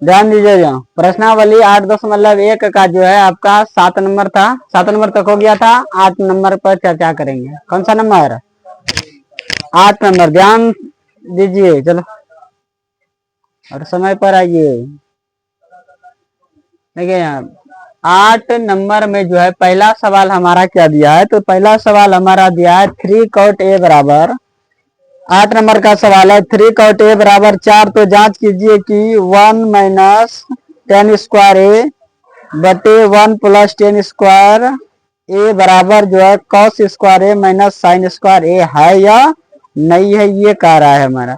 ध्यान दीजिएगा, प्रश्नावली 8.1 का जो है आपका 7 नंबर था, 7 नंबर तक हो गया था। 8 नंबर पर चर्चा करेंगे। कौन सा नंबर? 8 नंबर। ध्यान दीजिए, चलो और समय पर आइए। देखिए यहाँ 8 नंबर में जो है पहला सवाल हमारा क्या दिया है, तो पहला सवाल हमारा दिया है 3 cot a बराबर, 8 नंबर का सवाल है 3 cot a बराबर 4। तो जांच कीजिए कि 1 माइनस 10 स्क्वायर ए बटे 1 प्लस 10 स्क्वायर ए बराबर जो है cos स्क्वायर ए माइनस साइन स्क्वायर ए है या नहीं है, ये कह रहा है हमारा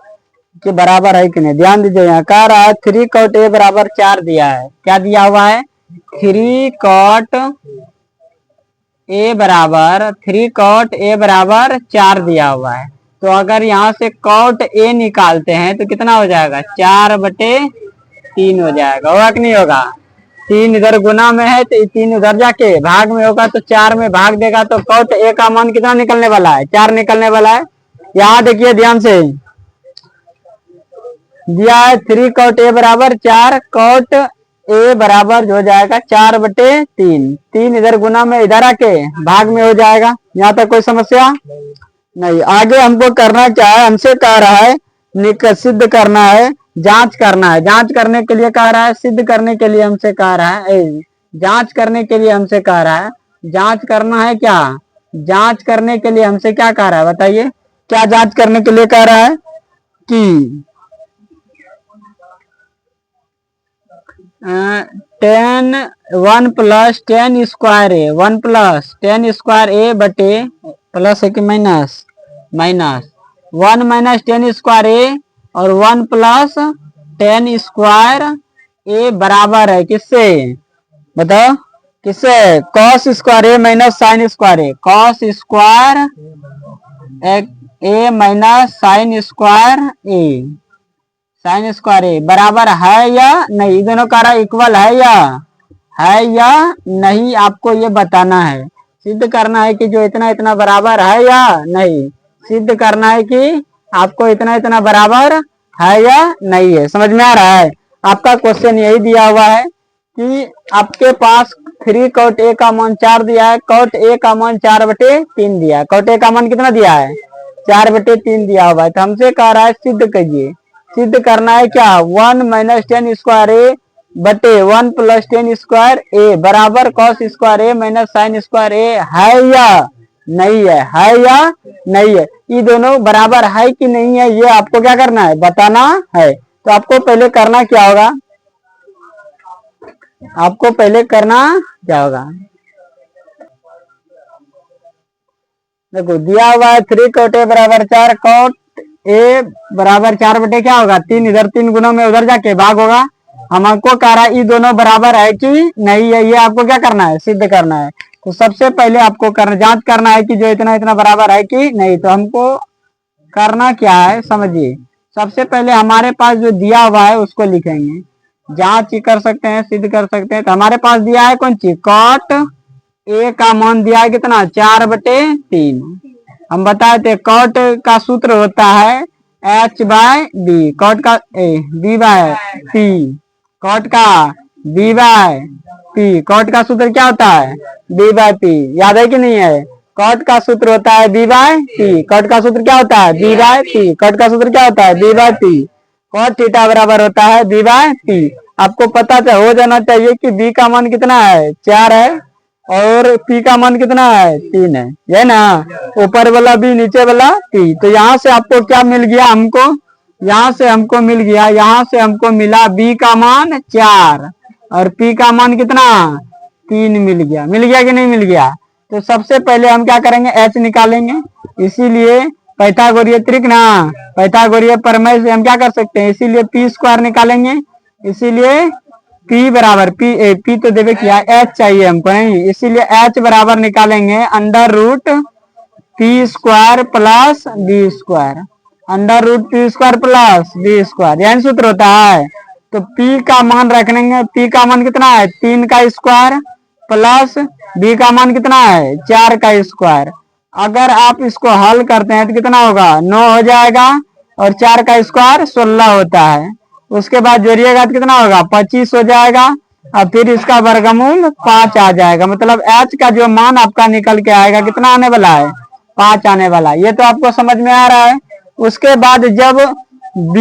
कि बराबर है कि नहीं। ध्यान दीजिए, यहाँ कह रहा है 3 cot a बराबर 4 दिया है। क्या दिया हुआ है? 3 cot a बराबर 4 दिया हुआ है। तो अगर यहाँ से cot a निकालते हैं तो कितना हो जाएगा? 4/3 हो जाएगा। होगा कि नहीं होगा? 3 इधर गुना में है तो 3 उधर जाके भाग में होगा, तो 4 में भाग देगा तो cot a का मान कितना निकलने वाला है? 4 निकलने वाला है। यहाँ देखिए ध्यान से दिया है 3 cot a बराबर 4, cot a बराबर जो हो जाएगा 4/3। 3 इधर गुना में इधर आके भाग में हो जाएगा। यहाँ तक कोई समस्या नहीं। आगे हमको करना क्या है, हमसे कह रहा है सिद्ध करना है, जांच करना है। जांच करने के लिए कह रहा है, सिद्ध करने के लिए हमसे कह रहा है, जांच करने के लिए हमसे कह रहा है। जांच करना है क्या? जांच करने के लिए हमसे क्या कह रहा है बताइए? क्या जांच करने के लिए कह रहा है कि 1 प्लस 10 स्क्वायर ए, 1 प्लस 10 स्क्वायर ए बटे प्लस है कि माइनस? माइनस 1 माइनस 10 स्क्वायर ए और 1 प्लस 10 स्क्वायर ए बराबर है किससे? बताओ किससे? cos स्क्वायर ए माइनस साइन स्क्वायर ए, cos स्क्वायर ए माइनस साइन स्क्वायर ए, साइन स्क्वायर ए बराबर है या नहीं? दोनों का इक्वल है या नहीं, आपको ये बताना है। सिद्ध करना है कि जो इतना इतना बराबर है या नहीं। सिद्ध करना है कि आपको इतना इतना बराबर है या नहीं है। समझ में आ रहा है? आपका क्वेश्चन यही दिया हुआ है कि आपके पास 3 cot a का मान 4 दिया है, cot a का मान 4/3 दिया है। cot a का मान कितना दिया है? 4/3 दिया हुआ है। तो हमसे कह रहा है सिद्ध कीजिए। सिद्ध करना है क्या? 1 माइनस 10 स्क्वायर ए बटे 1 प्लस 10 स्क्वायर ए बराबर cos स्क्वायर ए माइनस साइन स्क्वायर ए है या नहीं है? है या नहीं है? ये दोनों बराबर है कि नहीं है, ये आपको क्या करना है? बताना है। तो आपको पहले करना क्या होगा? आपको पहले करना क्या होगा? देखो दिया हुआ है 3 cot a बराबर 4, cot a बराबर 4 क्या होगा? 3 इधर 3 गुना में उधर जाके भाग होगा। हमको कह रहा है ये दोनों बराबर है कि नहीं है, ये आपको क्या करना है? सिद्ध करना है। तो सबसे पहले आपको जांच करना है कि जो इतना इतना बराबर है कि नहीं। तो हमको करना क्या है समझिए। सबसे पहले हमारे पास जो दिया हुआ है उसको लिखेंगे। जांच कर सकते हैं, सिद्ध कर सकते हैं। तो हमारे पास दिया है कौन चीज? cot a का मान दिया है कितना? 4/3। हम बताए थे cot का सूत्र होता है h/b, cot का b/p, cot का b/p, cot का सूत्र क्या होता है? b/p। याद है कि नहीं है? cot का सूत्र होता है b/p, cot का सूत्र क्या होता है? b/p, cot का सूत्र क्या होता है? b/p। cot थीटा बराबर होता है b/p। आपको पता हो जाना चाहिए कि b का मान कितना है? 4 है और p का मान कितना है? 3 है, ये ना? ऊपर वाला b, नीचे वाला p। तो यहाँ से आपको क्या मिल गया? हमको यहाँ से हमको मिल गया, यहाँ से हमको मिला b का मान 4 और p का मान कितना? 3 मिल गया। मिल गया कि नहीं मिल गया? तो सबसे पहले हम क्या करेंगे? h निकालेंगे। इसीलिए पाइथागोरीय त्रिक ना, पाइथागोरीय प्रमेय से हम क्या कर सकते हैं? इसीलिए p स्क्वायर निकालेंगे। इसीलिए p बराबर p तो देवे किया h चाहिए हमको नहीं, इसीलिए h बराबर निकालेंगे √p square plus b square, √p square plus b square, यही सूत्र होता है। तो p का मान रखेंगे, p का मान कितना है? 3 का स्क्वायर प्लस b का मान कितना है? 4 का स्क्वायर। अगर आप इसको हल करते हैं तो कितना होगा? 9 हो जाएगा और 4 का स्क्वायर 16 होता है। उसके बाद जोड़िएगा तो कितना होगा 25 हो जाएगा, और फिर इसका वर्गमूल 5 आ जाएगा। मतलब h का जो मान आपका निकल के आएगा कितना आने वाला है 5 आने वाला है। ये तो आपको समझ में आ रहा है। उसके बाद जब b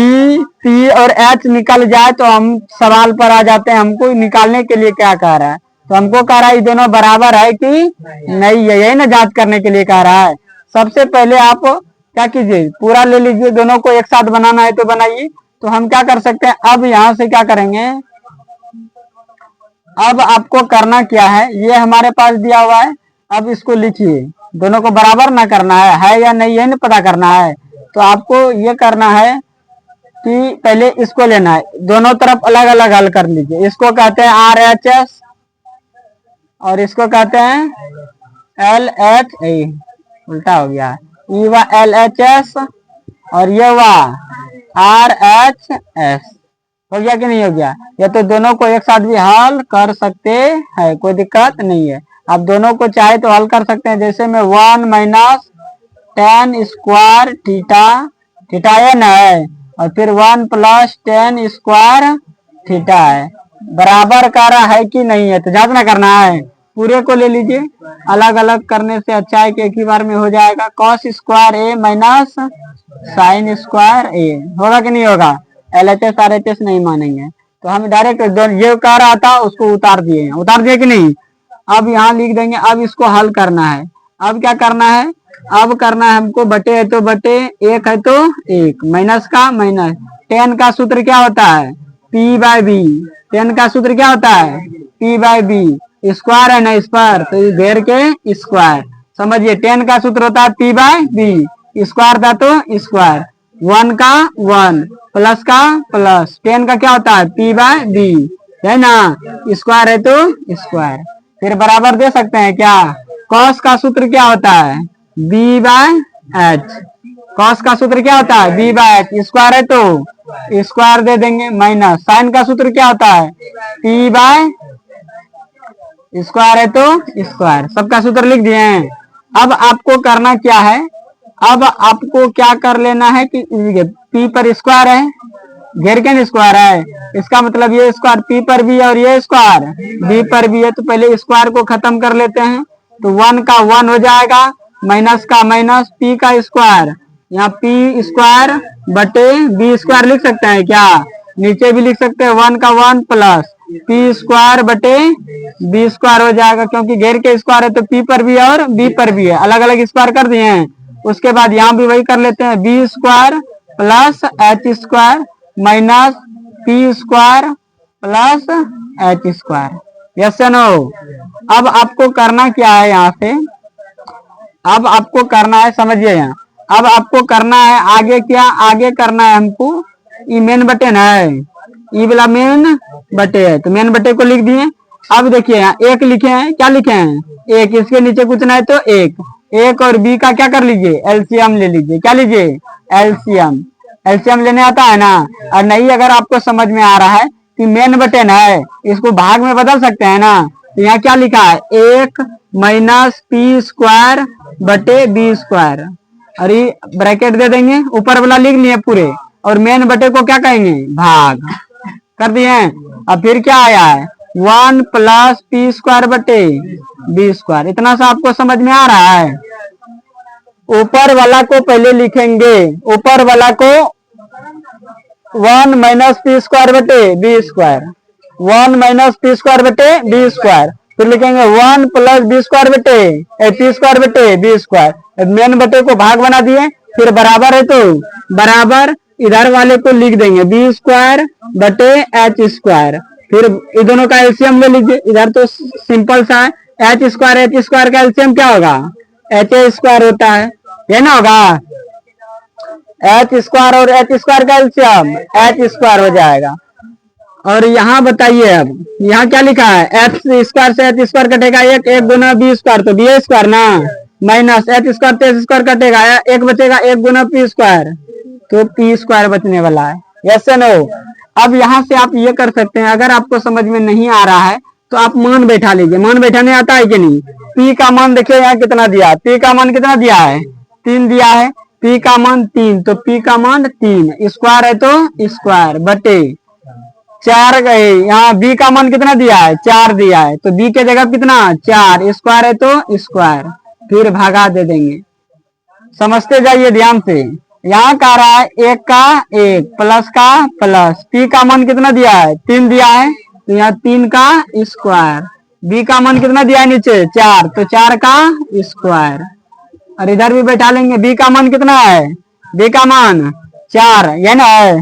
p और h निकल जाए तो हम सवाल पर आ जाते हैं, हमको निकालने के लिए क्या कह रहा है। तो हमको कह रहा है ये दोनों बराबर है कि नहीं है, यही ना जांच करने के लिए कह रहा है। सबसे पहले आप क्या कीजिए, पूरा ले लीजिए, दोनों को एक साथ बनाना है तो बनाइए। तो हम क्या कर सकते हैं, अब यहाँ से क्या करेंगे, अब आपको करना क्या है, ये हमारे पास दिया हुआ है, अब इसको लिखिए। दोनों को बराबर ना करना है या नहीं, ये नहीं पता करना है। तो आपको ये करना है कि पहले इसको लेना है, दोनों तरफ अलग अलग हल कर लीजिए। इसको कहते हैं RHS और इसको कहते हैं LH, उल्टा हो गया, ये हुआ LHS और ये हुआ RHS। हो गया कि नहीं हो गया। ये तो दोनों को एक साथ भी हल कर सकते हैं, कोई दिक्कत नहीं है। आप दोनों को चाहे तो हल कर सकते हैं। जैसे में 1 minus tan square theta, theta n है, और फिर 1 प्लस tan स्क्वायर थीटा है, बराबर कर रहा है कि नहीं है, तो जांचना करना है। पूरे को ले लीजिए, अलग अलग करने से अच्छा है कि एक ही बार में हो जाएगा। Cos square a minus sine square a, होगा कि नहीं होगा। LHS RHS नहीं मानेंगे, तो हम डायरेक्ट ये कह रहा था उसको उतार दिए, उतार दिए कि नहीं। अब यहाँ लिख देंगे, अब इसको हल करना है। अब क्या करना है, अब करना है हमको बटे है तो बटे, एक है तो एक, माइनस का माइनस। tan का सूत्र क्या होता है p/b, tan का सूत्र क्या होता है p/b, स्क्वायर है ना इस पर, तो घेर के स्क्वायर। समझिए tan का सूत्र होता है p/b, स्क्वायर था तो स्क्वायर, 1 का 1 प्लस का प्लस, tan का क्या होता है p/b है ना, स्क्वायर है तो स्क्वायर। फिर बराबर दे सकते हैं क्या, cos का सूत्र क्या होता है b/h, cos का सूत्र क्या होता है b/h, स्क्वायर है तो स्क्वायर दे देंगे, माइनस sin का सूत्र क्या होता है p/, स्क्वायर है तो स्क्वायर, सबका सूत्र लिख दिए हैं। अब आपको करना क्या है, अब आपको क्या कर लेना है कि p पर स्क्वायर है, घेर के स्क्वायर है, इसका मतलब ये स्क्वायर p पर भी है और ये स्क्वायर b पर भी है। तो पहले स्क्वायर को खत्म कर लेते हैं, तो 1 का 1 हो जाएगा, माइनस का माइनस, p का स्क्वायर, यहाँ p स्क्वायर बटे b स्क्वायर लिख सकते हैं क्या, नीचे भी लिख सकते हैं 1 का 1 प्लस p स्क्वायर बटे b स्क्वायर हो जाएगा, क्योंकि घेर के स्क्वायर है तो p पर भी है और b पर भी है, अलग अलग स्क्वायर कर दिए हैं। उसके बाद यहाँ भी वही कर लेते हैं, b square plus h square minus p square plus h square, yes या नो। अब आपको करना क्या है, यहाँ से अब आपको करना है, समझिए यहाँ, अब आपको करना है आगे क्या, आगे करना है हमको, ये मेन बटन है, ये वाला मेन बटे है, तो मेन बटे को लिख दिए। अब देखिए यहाँ एक लिखे हैं, क्या लिखे हैं एक, इसके नीचे कुछ ना है तो एक, एक और b का क्या कर लीजिए एलसीएम ले लीजिए, क्या लीजिए एलसीएम, एलसीएम लेने आता है ना। और नहीं अगर आपको समझ में आ रहा है कि मेन बटन है, इसको भाग में बदल सकते हैं ना, तो यहाँ क्या लिखा है 1 माइनस p स्क्वायर बटे b स्क्वायर, और ये ब्रैकेट दे देंगे, ऊपर वाला लिख लिए पूरे, और मेन बटे को क्या कहेंगे भाग कर दिए। अब फिर क्या आया है 1 प्लस p स्क्वायर बटे b स्क्वायर, इतना सा आपको समझ में आ रहा है। ऊपर वाला को पहले लिखेंगे, ऊपर वाला को 1 माइनस p स्क्वायर बटे b square, 1 minus p square बटे b स्क्वायर, फिर लिखेंगे 1 प्लस b स्क्वायर बटे p स्क्वायर बटे b स्क्वायर, मेन बटे को भाग बना दिए, फिर बराबर है तो बराबर इधर वाले को लिख देंगे b स्क्वायर बटे h स्क्वायर, फिर इन दोनों का एलसीएम ले लीजिए, इधर तो सिंपल सा है, h स्क्वायर का एलसीएम क्या होगा h स्क्वायर होता है, ये ना होगा, h स्क्वायर और h स्क्वायर का एलसीएम h स्क्वायर हो जाएगा। और यहाँ बताइए, अब यहाँ क्या लिखा है h स्क्वायर से h स्क्वायर कटेगा, एक एक गुना b स्क्वायर, तो b स्क्वायर ना, माइनस h स्क्वायर से h स्क्वायर कटेगा, एक बचेगा एक गुना p स्क्वायर, तो p स्क्वायर बचने वाला है, यस या नो। अब यहाँ से आप ये कर सकते हैं, अगर आपको समझ में नहीं आ रहा है तो आप मान बैठा लीजिए, मान बैठाने आता है कि नहीं। p का मान देखिए यहाँ कितना दिया, p का मान कितना दिया है 3 दिया है, p का मान 3, तो p का मान 3, स्क्वायर है तो स्क्वायर बटे 4 गए, यहाँ बी का मान कितना दिया है 4 दिया है, तो बी के जगह कितना 4 स्क्वायर है तो स्क्वायर, फिर भागा दे देंगे। समझते जाइए ध्यान से। यहाँ कह रहा है 1 का 1 प्लस का प्लस, पी का मान कितना दिया है 3 दिया है, तो यहाँ 3 का स्क्वायर, बी का मान कितना दिया है नीचे 4, तो 4 का स्क्वायर, और इधर भी बैठा लेंगे। बी का मान कितना है, बी का मान 4 ये ना है,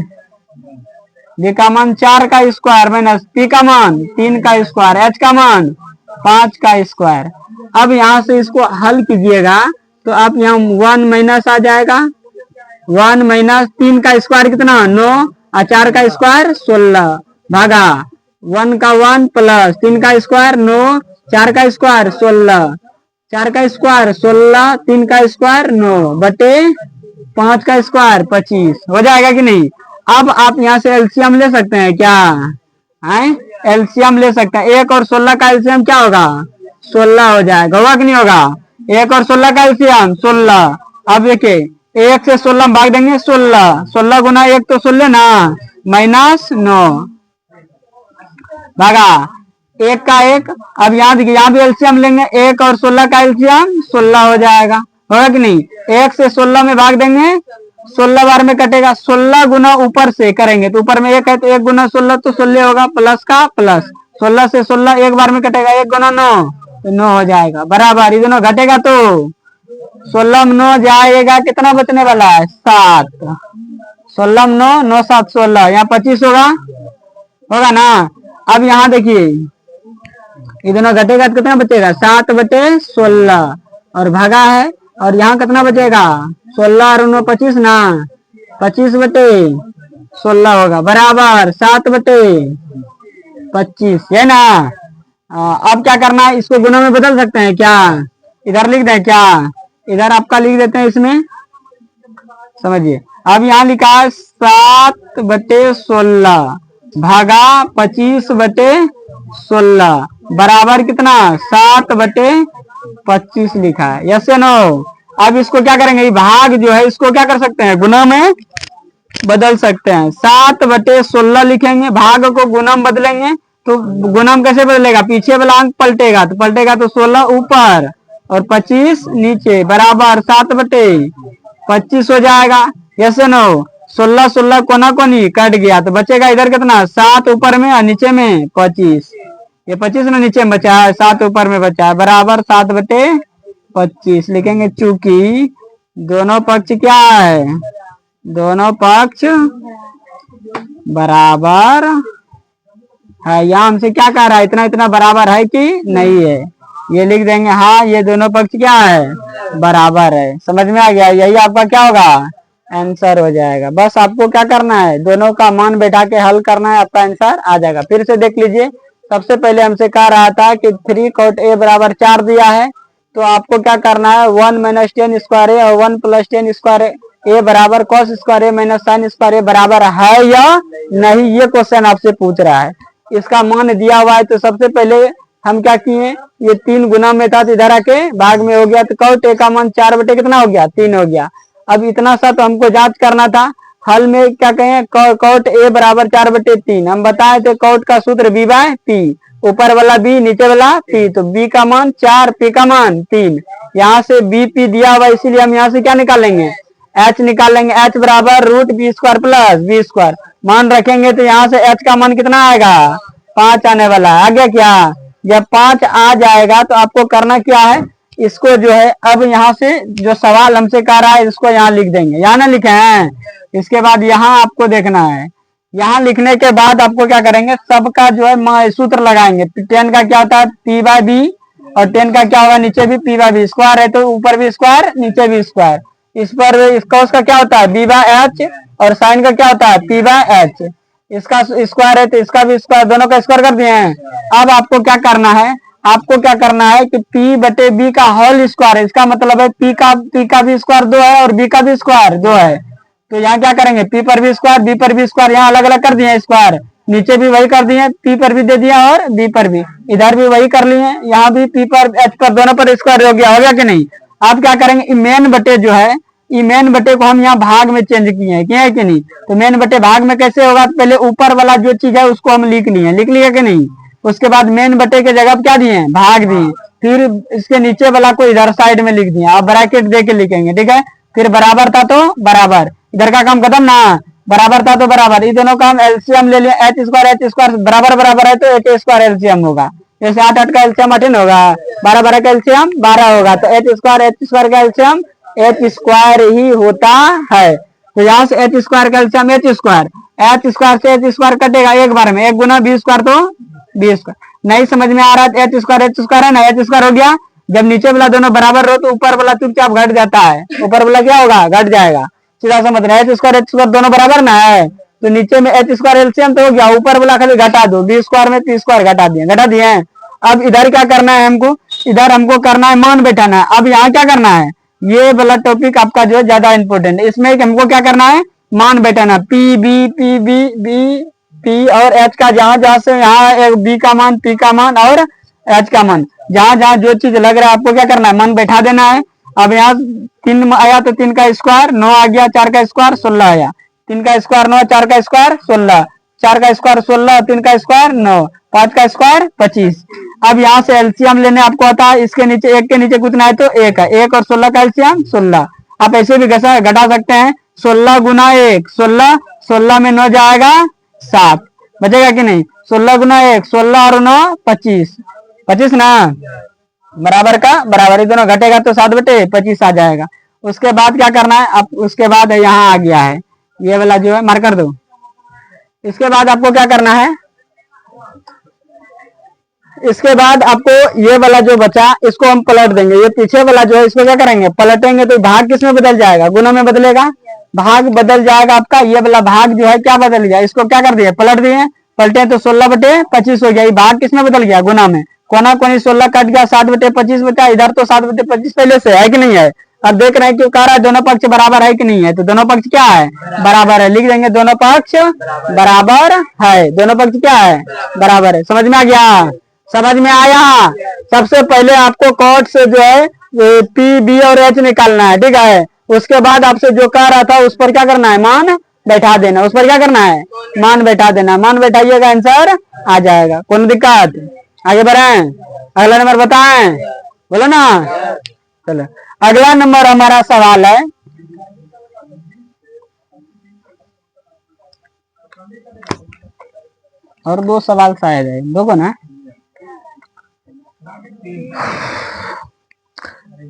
बी का मान 4 का स्क्वायर माइनस पी का मान 3 का स्क्वायर, एच का मान 5 का स्क्वायर। अब यहाँ से इसको हल कीजिएगा तो आप यहाँ 1 माइनस आ जाएगा, 1 माइनस 3 का स्क्वायर कितना 9 और 4 का स्क्वायर 16, भागा 1 का 1 प्लस 3 का स्क्वायर 9, 4 का स्क्वायर 16, 4 का स्क्वायर 16, 3 का स्क्वायर 9 बटे 5 का स्क्वायर 25, हो जाएगा कि नहीं। अब आप यहाँ से एलसीएम ले सकते हैं क्या है, एलसीएम ले सकते हैं। 1 और 16 का एलसीएम क्या होगा 16 हो जाएगा, होगा कि नहीं होगा। 1 और 16 का एलसीएम 16। अब देखिए 1 से 16 भाग देंगे 16, 16 गुना 1 तो 16 ना, माइनस 9 भागा 1 का 1। अब यहाँ देखिए यहाँ भी एलसीएम लेंगे, 1 और 16 का एलसीएम 16 हो जाएगा, होगा कि नहीं। 1 से 16 में भाग देंगे 16 बार में कटेगा, 16 गुना ऊपर से करेंगे तो ऊपर में 1 है तो 1 गुना 16 तो 16 होगा, प्लस का प्लस 16 से 16 एक बार में कटेगा, 1 गुना 9 तो 9 हो जाएगा, बराबर ये दोनों घटेगा तो 16 में 9 जाएगा, कितना बचने वाला है 7, 16 में 9 9 7 16, यहाँ 25 होगा, होगा ना। अब यहाँ देखिए ये दोनों घटेगा तो कितना बचेगा 7 बटे 16 और भागा है, और यहाँ कितना बचेगा 16 और 9 25 ना, 25 बटे 16 होगा, बराबर 7 बटे 25 है ना। अब क्या करना है, इसको गुणों में बदल सकते हैं क्या, इधर लिख दें क्या, इधर आपका लिख देते हैं इसमें, समझिए। अब यहाँ लिखा है 7 बटे 16 भागा 25 बटे 16 बराबर कितना 7 बटे 25 लिखा है, यस या नो। अब इसको क्या करेंगे, भाग जो है इसको क्या कर सकते हैं गुणा में बदल सकते हैं। 7 बटे 16 लिखेंगे, भाग को गुणा में बदलेंगे तो गुणा में कैसे बदलेगा, पीछे वाला अंक पलटेगा तो 16 ऊपर और 25 नीचे, बराबर 7 बटे 25 हो जाएगा, यस या नो। 16 16 कोना कोनी कट गया तो बचेगा इधर कितना 7 ऊपर में और नीचे में 25, ये 25 ना नीचे में बचा है, 7 ऊपर में बचा है, बराबर 7 बटे 25 लिखेंगे। चूंकि दोनों पक्ष क्या है, दोनों पक्ष बराबर है, यहाँ हमसे क्या कह रहा है इतना इतना बराबर है कि नहीं है, ये लिख देंगे हाँ ये दोनों पक्ष क्या है बराबर है। समझ में आ गया, यही आपका क्या होगा आंसर हो जाएगा। बस आपको क्या करना है दोनों का मान बैठा के हल करना है, आपका आंसर आ जाएगा। फिर से देख लीजिए, सबसे पहले हमसे कह रहा था कि 3 cot a बराबर 4 दिया है, तो आपको क्या करना है 1 माइनस 10 स्क्वायर ए और 1 प्लस 10 स्क्वायर ए बराबर cos स्क्वायर ए माइनस साइन स्क्वायर ए बराबर है या नहीं, ये क्वेश्चन आपसे पूछ रहा है। इसका मान दिया हुआ है तो सबसे पहले हम क्या किए, ये 3 गुना में था तो इधर आके भाग में हो गया, तो cot a का मान 4 बटे कितना हो गया 3 हो गया। अब इतना सा तो हमको जांच करना था, हल में क्या कहें cot a बराबर 4 बटे 3, हम बताए थे cot का सूत्र b बाय p, ऊपर वाला b नीचे वाला p, तो b का मान 4 p का मान 3, यहाँ से b p दिया हुआ इसीलिए हम यहाँ से क्या निकालेंगे h निकालेंगे, h बराबर root b square plus b square, मान रखेंगे तो यहाँ से h का मान कितना आएगा 5 आने वाला है। आगे क्या, जब 5 आ जाएगा तो आपको करना क्या है, इसको जो है अब यहाँ से जो सवाल हमसे कर रहा है इसको यहाँ लिख देंगे, यहाँ ना लिखे हैं, इसके बाद यहाँ आपको देखना है, यहाँ लिखने के बाद आपको क्या करेंगे सबका जो है सूत्र लगाएंगे। 10 का क्या होता है p बाय बी और 10 का क्या होगा नीचे भी p बाय बी, स्क्वायर है तो ऊपर भी स्क्वायर नीचे भी स्क्वायर, इस पर इसका उसका क्या होता है b बाय एच और साइन का क्या होता है p बाय एच, इसका स्क्वायर है तो इसका भी स्क्वायर, दोनों का स्क्वायर कर दिए हैं। अब आपको क्या करना है, आपको क्या करना है कि p बटे b का होल स्क्वायर है, इसका मतलब है p का भी स्क्वायर 2 है और b का भी स्क्वायर 2 है, तो यहाँ क्या करेंगे p पर भी स्क्वायर b पर भी स्क्वायर, यहाँ अलग अलग कर दिए स्क्वायर, नीचे भी वही कर दिए p पर भी दे दिया और b पर भी, इधर भी वही कर लिए, यहाँ भी p पर h पर दोनों पर स्क्वायर हो गया कि नहीं। आप क्या करेंगे मेन बटे जो है ये मेन बटे को हम यहाँ भाग में चेंज किए हैं, क्या है कि नहीं। तो मेन बटे भाग में कैसे होगा, तो पहले ऊपर वाला जो चीज है उसको हम लिख लिया कि नहीं। उसके बाद मेन बटे के जगह क्या दिए, भाग दिए। फिर इसके नीचे वाला को इधर साइड में लिख दिया, अब ब्रैकेट दे के लिखेंगे, ठीक है। फिर बराबर था तो बराबर, इधर का काम खत्म ना, बराबर था तो बराबर। इन दोनों का हम एलसीएम ले लिया, एच स्क्वायर बराबर बराबर है तो एच स्क्वायर एलसीएम होगा। जैसे 8 का एलसीएम 18 होगा, 12 का एलसीएम 12 होगा, तो एच स्क्वायर का एलसीएम एच स्क्वायर ही होता है। तो यहाँ से एच स्क्वायर का एलसीएम एच स्क्वायर से एच स्क्वायर कटेगा एक बार में, एक गुना बी स्क्वायर तो बी स्क्वायर। नहीं समझ में आ रहा है, एच स्क्वायर है ना, एच स्क्वायर हो गया। जब नीचे वाला दोनों बराबर रहो तो ऊपर वाला चुपचाप घट जाता है, ऊपर वाला क्या होगा, घट जाएगा। सीधा समझ रहे, एच स्क्वायर दोनों बराबर ना है, तो नीचे में एच स्क्वायर एलसीएम तो हो गया, ऊपर वाला खाली घटा दो, बी स्क्वायर में पी स्क्वायर घटा दिए। अब इधर क्या करना है हमको, इधर हमको करना है मान बैठाना है। अब यहाँ क्या करना है, ये वाला टॉपिक आपका जो है ज्यादा इंपॉर्टेंट है, इसमें हमको क्या करना है, मान बैठाना। पी बी पी और एच का जहां से यहाँ बी का मान, पी का मान और एच का मान, जहां जो चीज लग रहा है आपको क्या करना है, मान बैठा देना है। अब यहाँ 3 आया तो 3 का स्क्वायर 9 आ गया, 4 का स्क्वायर 16 आया, 3 का स्क्वायर 9, 4 का स्क्वायर 16, 4 का स्क्वायर 16, 3 का स्क्वायर 9, 5 का स्क्वायर 25। अब यहाँ से एलसीएम लेने आपको आता है, इसके नीचे एक के नीचे कितना है तो एक है, 1 और 16 का एलसीएम 16। आप ऐसे भी घटा सकते हैं, 16 गुना 1 16, 16 में 9 जाएगा 7, बचेगा कि नहीं। 16 गुना 1 16 और 9 25, 25 ना, बराबर का बराबर, दोनों घटेगा तो 7 बटे 25 आ जाएगा। उसके बाद क्या करना है, अब उसके बाद यहाँ आ गया है ये वाला जो है, मार्कर दो। इसके बाद आपको क्या करना है, इसके बाद आपको ये वाला जो बचा इसको हम पलट देंगे, ये पीछे वाला जो है इसको क्या करेंगे, पलटेंगे तो भाग किस में बदल जाएगा, गुना में बदलेगा, भाग बदल जाएगा आपका। ये वाला भाग जो है क्या बदल गया, इसको क्या कर दिया, पलट दिए, पलटे तो 16 बटे 25 हो गया, ये भाग किस में बदल गया, गुना में। कोना कोनी 16 कट गया, 7 बटे 25 बचा, इधर तो 7 बटे 25 पहले से है कि नहीं है। अब देख रहे हैं क्यों कह रहा है दोनों पक्ष बराबर है कि नहीं है, तो दोनों पक्ष क्या है, बराबर है, लिख देंगे दोनों पक्ष बराबर है, दोनों पक्ष क्या है, बराबर है। समझ में आ गया, समझ में आया। सबसे पहले आपको कॉट से जो है पी बी और एच निकालना है, ठीक है। उसके बाद आपसे जो कह रहा था उस पर क्या करना है, मान बैठा देना, उस पर क्या करना है, मान बैठा देना, मान बैठाइएगा आंसर आ जाएगा। कौन दिक्कत, आगे बढ़े, अगला नंबर बताएं, बोलो ना। चलो अगला नंबर हमारा सवाल है, और 2 सवाल शायद है, दो को ना।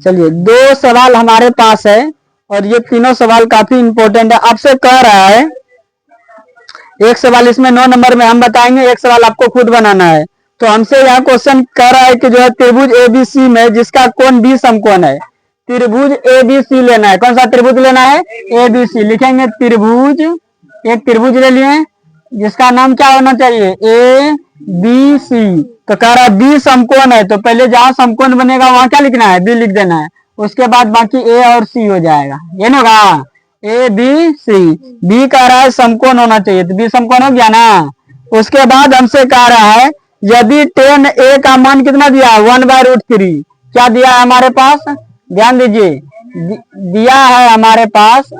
चलिए 2 सवाल हमारे पास है और ये तीनों सवाल काफी इंपॉर्टेंट है। आपसे कह रहा है एक सवाल इसमें 9 नंबर में हम बताएंगे, एक सवाल आपको खुद बनाना है। तो हमसे यहाँ क्वेश्चन कह रहा है कि जो है त्रिभुज एबीसी में जिसका कोण 20 समकोण है, त्रिभुज एबीसी लेना है। कौन सा त्रिभुज लेना है, एबीसी। लिखेंगे त्रिभुज, एक त्रिभुज ले लिए जिसका नाम क्या होना चाहिए, ए बी सी। तो कह रहा है 20 समकोण है, तो पहले जहां समकोण बनेगा वहां क्या लिखना है, बी लिख देना है, उसके बाद बाकी ए और सी हो जाएगा, ये ना होगा ए बी सी। बी कह रहा है समकोण होना चाहिए, तो बी समकोण हो गया ना। उसके बाद हमसे कह रहा है यदि tan ए का मान कितना दिया, 1/√3। क्या दिया है हमारे पास, ध्यान दीजिए, दिया है हमारे पास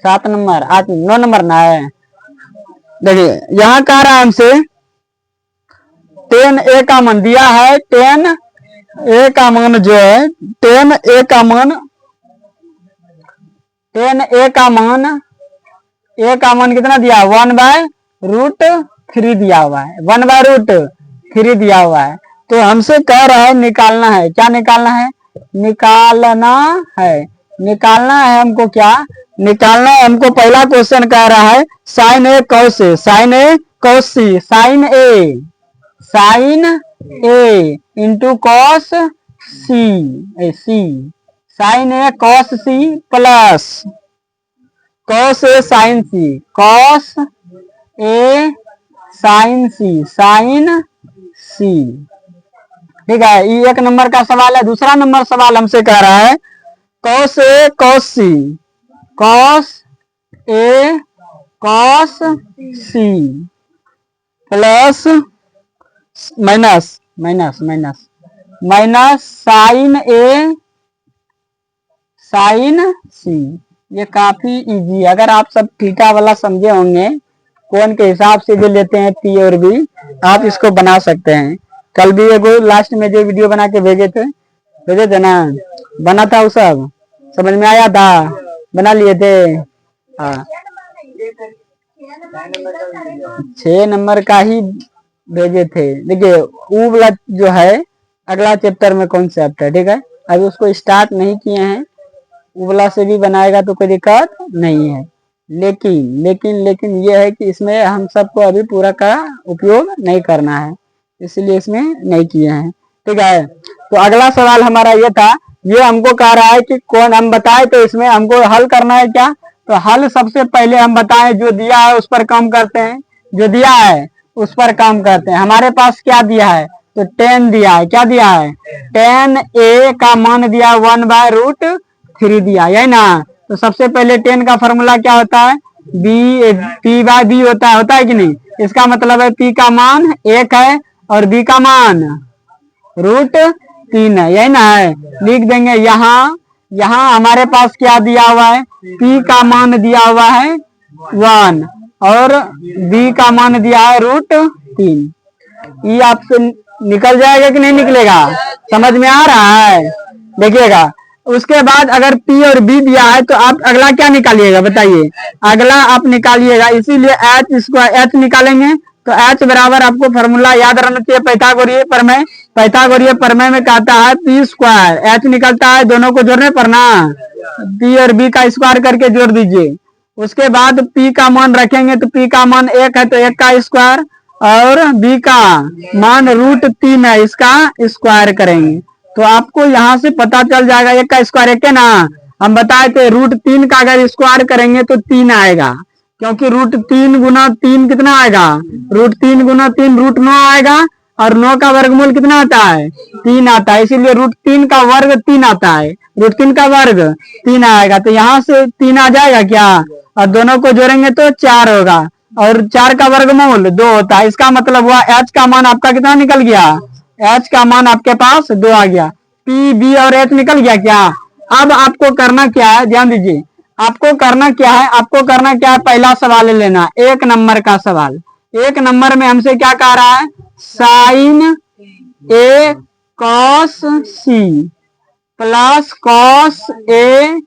7 नंबर 8 9 नंबर ना है। देखिए यहाँ कह रहा है हमसे tan ए का मान दिया है, tan ए का मान जो है, tan ए का मान, tan ए का मान कितना दिया, 1/√3 दिया हुआ है, 1/√3 दिया हुआ है। तो हमसे कह रहा है निकालना है, क्या निकालना है, निकालना है हमको, क्या निकालना है हमको। पहला क्वेश्चन कह रहा है sign A cos A, sign A cos C, sign A into cos C, sign A cos C plus cos A sine C, cos A sine सी, ठीक है। ये 1 नंबर का सवाल है। दूसरा नंबर सवाल हमसे कह रहा है cos A cos C, cos A cos C plus minus sine A sine C. ये काफी इजी, अगर आप सब थीटा वाला समझे होंगे, कोण के हिसाब से जो लेते हैं पी और बी, आप इसको बना सकते हैं। कल भी एगो लास्ट में जो वीडियो बना के भेजे थे ना, बना था वो सब समझ में आया था, बना लिए थे। हाँ 6 नंबर का ही भेजे थे। देखिए वो वाला जो है अगला चैप्टर में कॉन्सेप्ट है, ठीक है, अभी उसको स्टार्ट नहीं किए हैं। उबला से भी बनाएगा तो कोई दिक्कत नहीं है, लेकिन लेकिन लेकिन ये है कि इसमें हम सबको अभी पूरा का उपयोग नहीं करना है, इसलिए इसमें नहीं किए हैं, ठीक है। तो अगला सवाल हमारा ये था, ये हमको कह रहा है कि कौन हम बताए, तो इसमें हमको हल करना है क्या। तो हल सबसे पहले हम बताएं, जो दिया है उस पर काम करते हैं, जो दिया है उस पर काम करते हैं। हमारे पास क्या दिया है, तो 10 दिया है। क्या दिया है, 10a का मान दिया 1/√3 दिया, यही ना। तो सबसे पहले 10 का फॉर्मूला क्या होता है, p/b होता है कि नहीं। इसका मतलब है p का मान 1 है और b का मान √3 है, यही ना है। लिख देंगे यहाँ हमारे पास क्या दिया हुआ है, p का मान दिया हुआ है 1 और b का मान दिया है √3। ये आपसे निकल जाएगा कि नहीं निकलेगा, समझ में आ रहा है, देखिएगा। उसके बाद अगर P और B दिया है तो आप अगला क्या निकालिएगा बताइए, अगला आप निकालिएगा, इसीलिए H निकालेंगे। तो H बराबर आपको फॉर्मूला याद रहना चाहिए, पैथागोरीय प्रमेय में कहता है p²। H निकलता है दोनों को जोड़ने पर ना, P और B का स्क्वायर करके जोड़ दीजिए। उसके बाद P का मान रखेंगे, तो P का मान 1 है तो 1 का स्क्वायर, और B का मान √3 है, इसका स्क्वायर करेंगे। तो आपको यहाँ से पता चल जाएगा 1 का स्क्वायर 1 है ना। हम बताए थे √3 का अगर स्क्वायर करेंगे तो 3 आएगा, क्योंकि √3 गुना 3 कितना आएगा, √3 गुना 3 √9 आएगा, और 9 का वर्गमूल कितना आता है, 3 आता है, इसीलिए √3 का वर्ग 3 आता है, √3 का वर्ग 3 आएगा। तो यहाँ से 3 आ जाएगा क्या, और दोनों को जोड़ेंगे तो 4 होगा, और 4 का वर्गमूल 2 होता है। इसका मतलब हुआ H का मान आपका कितना निकल गया, H का मान आपके पास 2 आ गया। P, B और H निकल गया क्या। अब आपको करना क्या है, ध्यान दीजिए, आपको करना क्या है, पहला सवाल लेना, 1 नंबर का सवाल। 1 नंबर में हमसे क्या कह रहा है, साइन A cos C प्लस cos A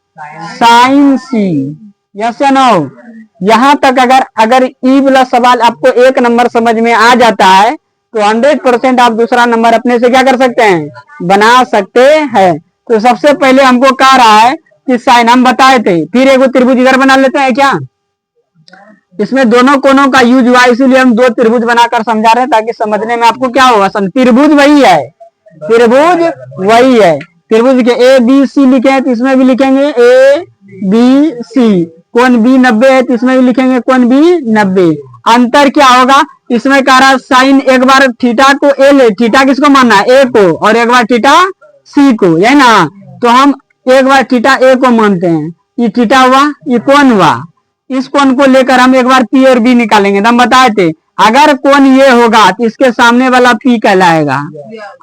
sine C, yes या नो। यहाँ तक अगर ई वाला सवाल आपको 1 नंबर समझ में आ जाता है तो 100% आप दूसरा नंबर अपने से क्या कर सकते हैं, बना सकते हैं। तो सबसे पहले हमको कह रहा है कि साइन, हम बताए थे, फिर एगो त्रिभुज इधर बना लेते हैं क्या। इसमें दोनों कोनों का यूज हुआ, इसीलिए हम 2 त्रिभुज बनाकर समझा रहे हैं, ताकि समझने में आपको क्या होगा, त्रिभुज वही है, त्रिभुज के ABC लिखे हैं तो इसमें भी लिखेंगे ABC, कोण B 90 है तो इसमें भी लिखेंगे कोण B 90। अंतर क्या होगा, इसमें कह रहा साइन एक बार थीटा को A ले, थीटा किसको मानना है, A को, और एक बार थीटा C को, है ना। तो हम एक बार थीटा A को मानते हैं, ये थीटा हुआ, ये कोण हुआ, इस कोण को लेकर हम एक बार P और B निकालेंगे। तो हम बताए थे अगर कोण ये होगा तो इसके सामने वाला P कहलाएगा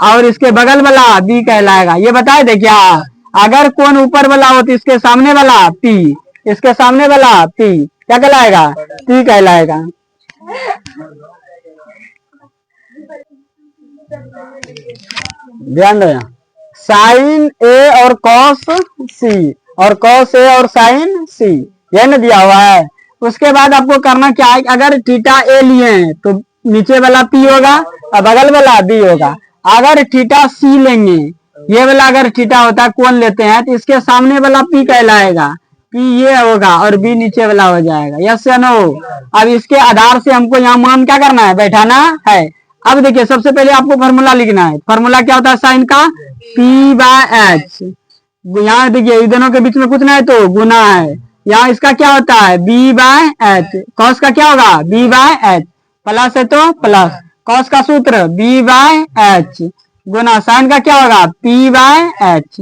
और इसके बगल वाला B कहलाएगा, ये बताए थे क्या। अगर कोण ऊपर वाला हो तो इसके सामने वाला P, इसके सामने वाला P क्या कहलाएगा, P कहलाएगा। ध्यान दो, साइन A और कॉस C, और कॉस A और साइन C, यह न दिया हुआ है। उसके बाद आपको करना क्या है, अगर थीटा A लिए हैं तो नीचे वाला P होगा और बगल वाला B होगा। अगर थीटा C लेंगे, ये वाला अगर थीटा होता है कोण लेते हैं तो इसके सामने वाला P कहलाएगा, P ये होगा और B नीचे वाला हो जाएगा, यस या नो। अब इसके आधार से हमको यहाँ मान क्या करना है, बैठाना है। अब देखिए सबसे पहले आपको फॉर्मूला लिखना है। फॉर्मूला क्या होता है साइन का, P/H। यहाँ देखिए दोनों के बीच में कुछ ना है तो गुना है, यहाँ इसका क्या होता है B/H। कॉस का क्या होगा B/H, प्लस है तो प्लस, कॉस का सूत्र B/H गुना साइन का क्या होगा P/H,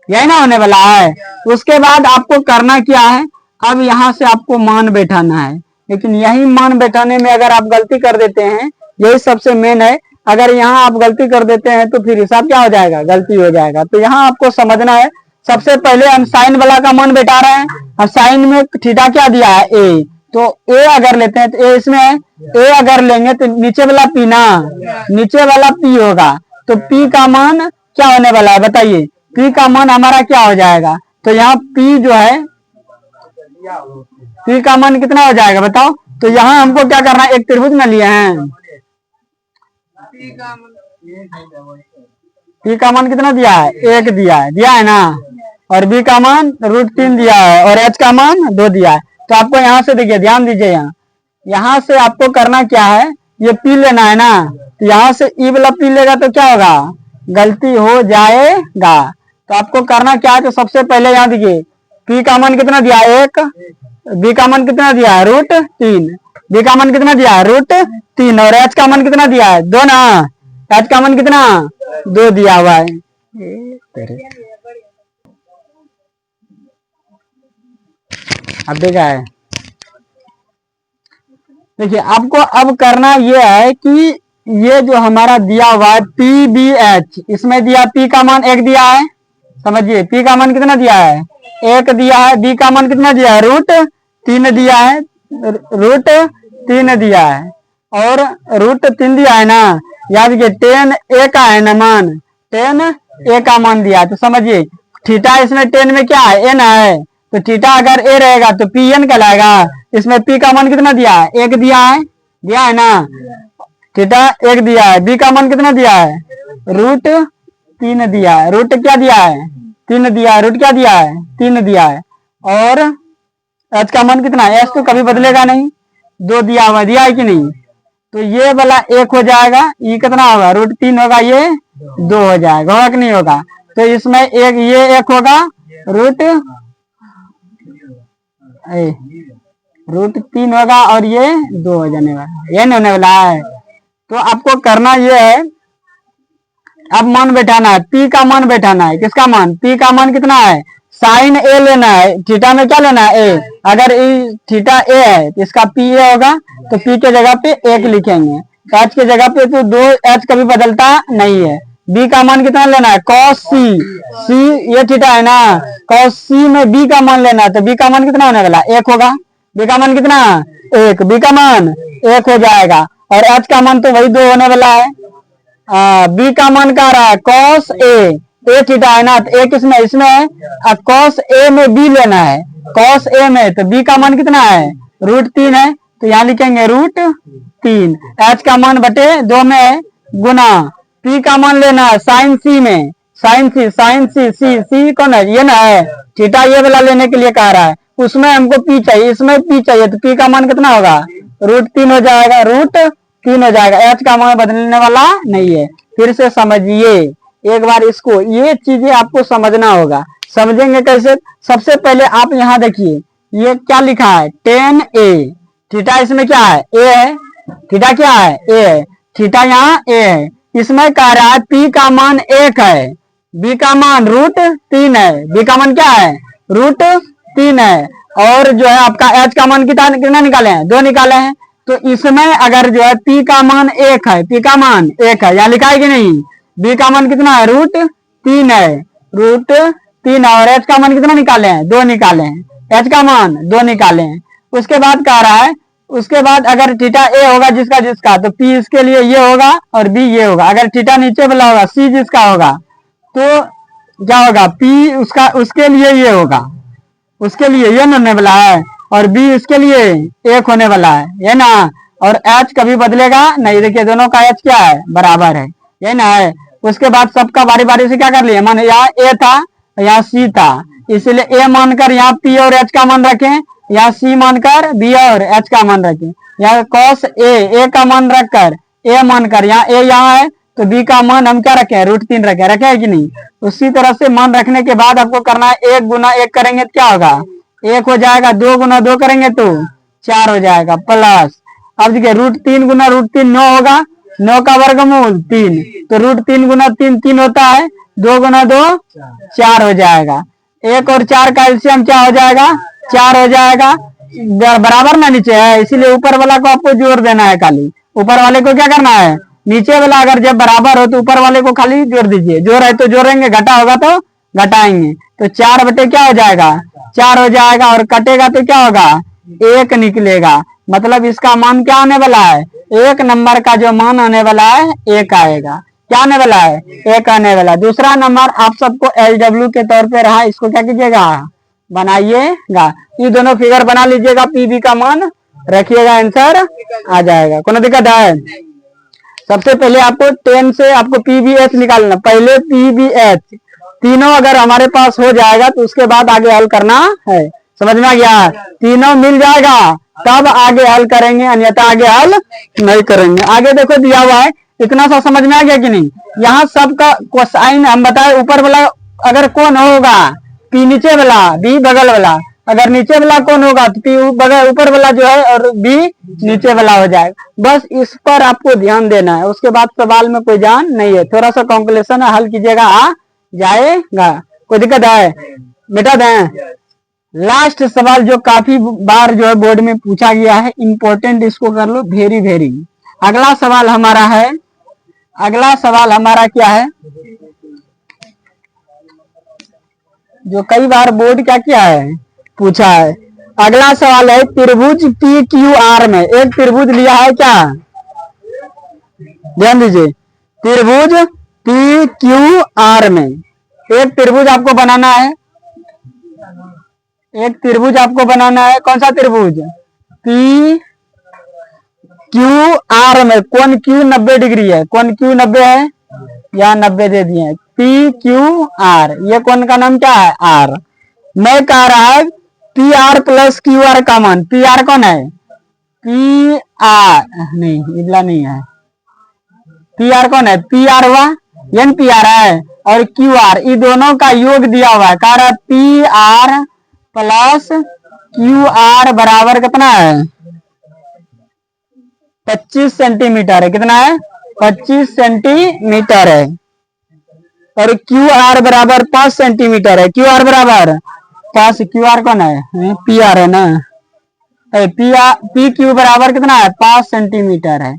यही ना होने वाला है। उसके बाद आपको करना क्या है, अब यहाँ से आपको मान बैठाना है, लेकिन यही मान बैठाने में अगर आप गलती कर देते हैं, यही सबसे मेन है, अगर यहाँ आप गलती कर देते हैं तो फिर हिसाब क्या हो जाएगा, गलती हो जाएगा। तो यहाँ आपको समझना है सबसे पहले हम साइन वाला का मान बैठा रहे हैं। और साइन में थीटा क्या दिया है, ए, तो ए अगर लेते हैं तो ए इसमें ए अगर लेंगे तो नीचे वाला पी ना, नीचे वाला पी होगा, तो पी का मान क्या होने वाला है बताइए, पी का मान हमारा क्या हो जाएगा, तो यहाँ पी जो है, पी का मान कितना हो जाएगा बताओ। तो यहाँ हमको क्या करना है, एक त्रिभुज में लिए हैं, पी का मान कितना दिया है, एक दिया है ना, और बी का मान √3 दिया है, और एच का मान 2 दिया है। तो आपको यहाँ से देखिए, ध्यान दीजिए, यहाँ से आपको करना क्या है, ये पी लेना है ना, तो यहाँ से ई वाला पी लेगा तो क्या होगा, गलती हो जाएगा। तो आपको करना क्या है, तो सबसे पहले यहाँ देखिए, पी का मान कितना दिया है 1, बी का मान कितना दिया है √3, बी का मान कितना दिया है √3, और एच का मान कितना दिया है 2 ना, एच का मान कितना 2 दिया हुआ है। अब देखा है, देखिए आपको अब करना ये है कि ये जो हमारा दिया हुआ है PBH, इसमें दिया पी का मान 1 दिया है, समझिए पी का मान कितना दिया है 1 दिया है, बी का मान कितना दिया है √3 दिया है, √3 दिया है, और √3 दिया है ना, याद कीजिए 10 ए का है ना मान, 10 ए का मान दिया है। तो समझिए थीटा इसमें 10 में क्या है, एन है, तो थीटा अगर ए रहेगा तो पी एन कहलाएगा। इसमें पी का मान कितना दिया है, 1 दिया है ना, थीटा 1 दिया है, बी का मान कितना दिया है √3 दिया है, रूट क्या दिया है 3 दिया है, रूट क्या दिया है 3 दिया है, और एच का मान कितना है, एच तो कभी बदलेगा नहीं, 2 दिया हुआ, दिया है कि नहीं, तो ये वाला 1 हो जाएगा, ये कितना होगा √3 होगा, ये 2 हो जाएगा, होगा कि नहीं होगा। तो इसमें एक ये 1 होगा, √3 होगा, और ये 2 हो जाने वाला, ये नहीं होने वाला है। तो आपको करना ये है, अब मान बैठाना है, पी का मान बैठाना है, किसका मान, पी का मान कितना है, साइन ए लेना है, थीटा में क्या लेना है ए, अगर थीटा ए है तो इसका पी ए होगा, तो पी के जगह पे 1 लिखेंगे, एच के जगह पे तो 2, एच कभी बदलता नहीं है। बी का मान कितना लेना है, cos सी ये थीटा है ना, cos सी में बी का मान लेना है, तो बी का मान कितना होने वाला 1 होगा, बी का मान कितना 1, बी का मान 1 हो जाएगा, और एच का मान तो वही 2 होने वाला है। बी का मान क्या रहा है, cos ए थीटा है ना, तो ए किसमें, इसमें cos ए में बी लेना है, cos ए में, तो बी का मान कितना है √3 है, तो यहाँ लिखेंगे √3, एच का मान बटे 2 में गुना, पी का मान लेना है साइन सी में, साइन सी कौन है, ये ना है, थीटा ये वाला लेने के लिए कह रहा है, उसमें हमको पी चाहिए, इसमें पी चाहिए, तो पी का मान कितना होगा √3 हो जाएगा, √3 हो जाएगा, एच का मान बदलने वाला नहीं है। फिर से समझिए एक बार इसको, ये चीजें आपको समझना होगा, समझेंगे कैसे, सबसे पहले आप यहाँ देखिए, ये क्या लिखा है 10a, थीटा इसमें क्या है ए है, थीटा क्या है ए है, थीटा यहाँ ए है, इसमें कह रहा है पी का मान 1 है, बी का मान √3 है, बी का मान क्या है √3 है, और जो है आपका एच का मान कितना निकाले हैं 2 निकाले हैं, तो इसमें अगर जो है पी का मान 1 है, पी का मान 1 है, यहाँ लिखा है कि नहीं, बी का मान कितना है √3 है, √3, और एच का मान कितना निकाले हैं 2 निकाले हैं, एच का मान 2 निकाले हैं। उसके बाद कह रहा है, उसके बाद अगर थीटा ए होगा जिसका तो पी इसके लिए ये होगा, और बी ये होगा, अगर थीटा नीचे वाला होगा सी जिसका होगा तो क्या होगा, पी उसका उसके लिए ये होगा, उसके लिए ये होने वाला है, और बी इसके लिए 1 होने वाला है, ये ना, और एच कभी बदलेगा नहीं, देखिए दोनों का एच क्या है बराबर है, ये ना है। उसके बाद सबका बारी बारी से क्या कर लिया, मान यहाँ ए था यहाँ सी था, इसलिए ए मानकर यहाँ पी और एच का मान रखें, यहाँ सी मानकर बी और एच का मान रखें, यहाँ cos ए का मान रखकर ए मानकर यहाँ ए यहाँ है, तो बी का मान हम क्या रखे √3 रखे है कि नहीं। उसी तरह से मान रखने के बाद आपको करना है 1 गुना 1 करेंगे तो क्या होगा 1 हो जाएगा, 2 गुना 2 करेंगे तो 4 हो जाएगा, प्लस अब देखिए √3 गुना √3 9 होगा, 9 का वर्गमूल 3, तो √3 गुना 3 3 होता है, 2 गुना 2 4 हो जाएगा, 1 और 4 का एलसीएम क्या हो जाएगा 4 हो जाएगा, बराबर ना नीचे है, इसीलिए ऊपर वाला को आपको जोड़ देना है, खाली ऊपर वाले को क्या करना है, नीचे वाला अगर जब बराबर हो तो ऊपर वाले को खाली जोड़ दीजिए, जोड़ है तो जोड़ेंगे, घटा होगा तो घटाएंगे तो 4 बटे क्या हो जाएगा, 4 हो जाएगा, और कटेगा तो क्या होगा, 1 निकलेगा। मतलब इसका मान क्या आने वाला है, 1 नंबर का जो मान आने वाला है 1 आएगा। क्या आने वाला है, 1 आने वाला। दूसरा नंबर आप सबको LW के तौर पे रहा, इसको क्या कीजिएगा, बनाइएगा। ये दोनों फिगर बना लीजिएगा, PB का मान रखिएगा, आंसर आ जाएगा। कोनो दिक्कत है? सबसे पहले आपको 10 से आपको PBH निकालना, पहले PBH तीनों अगर हमारे पास हो जाएगा तो उसके बाद आगे हल करना है। समझ में आ गया? तीनों मिल जाएगा तब आगे हल करेंगे, अन्यथा आगे हल नहीं करेंगे। आगे देखो दिया हुआ है, इतना सा समझ में आ गया कि नहीं? यहाँ सबका कोसाइन हम बताए, ऊपर वाला अगर कौन होगा, P नीचे वाला, B बगल वाला। अगर नीचे वाला कौन होगा तो P बगल ऊपर वाला जो है, और B नीचे वाला हो जाएगा। बस इस पर आपको ध्यान देना है, उसके बाद सवाल में कोई जान नहीं है। थोड़ा सा कॉम्प्लेक्शन हल कीजिएगा, आ जाएगा। कोई दिक्कत है? मिटा दें। लास्ट सवाल जो काफी बार जो है बोर्ड में पूछा गया है, इंपॉर्टेंट, इसको कर लो वेरी वेरी। अगला सवाल हमारा है, अगला सवाल हमारा क्या है, जो कई बार बोर्ड क्या किया है, पूछा है। अगला सवाल है, त्रिभुज PQR में एक त्रिभुज लिया है क्या, ध्यान दीजिए। त्रिभुज PQR में एक त्रिभुज आपको बनाना है, एक त्रिभुज आपको बनाना है। कौन सा त्रिभुज, PQR में कोण Q 90 डिग्री है, कोण Q 90 है, यहाँ 90 दे दिए हैं। PQR, ये कोण का नाम क्या है, R। मैं कह रहा है PR प्लस QR का मान, PR कौन है, PR नहीं, इबला नहीं है। PR कौन है, PR हुआ, NPR है, और QR, ये दोनों का योग दिया हुआ है। कह रहा PR प्लस QR बराबर कितना है, 25 सेंटीमीटर है। कितना है, 25 सेंटीमीटर है। और QR बराबर 5 सेंटीमीटर है। QR बराबर 5, QR कौन है, PR है ना, PQ बराबर कितना है, 5 सेंटीमीटर है।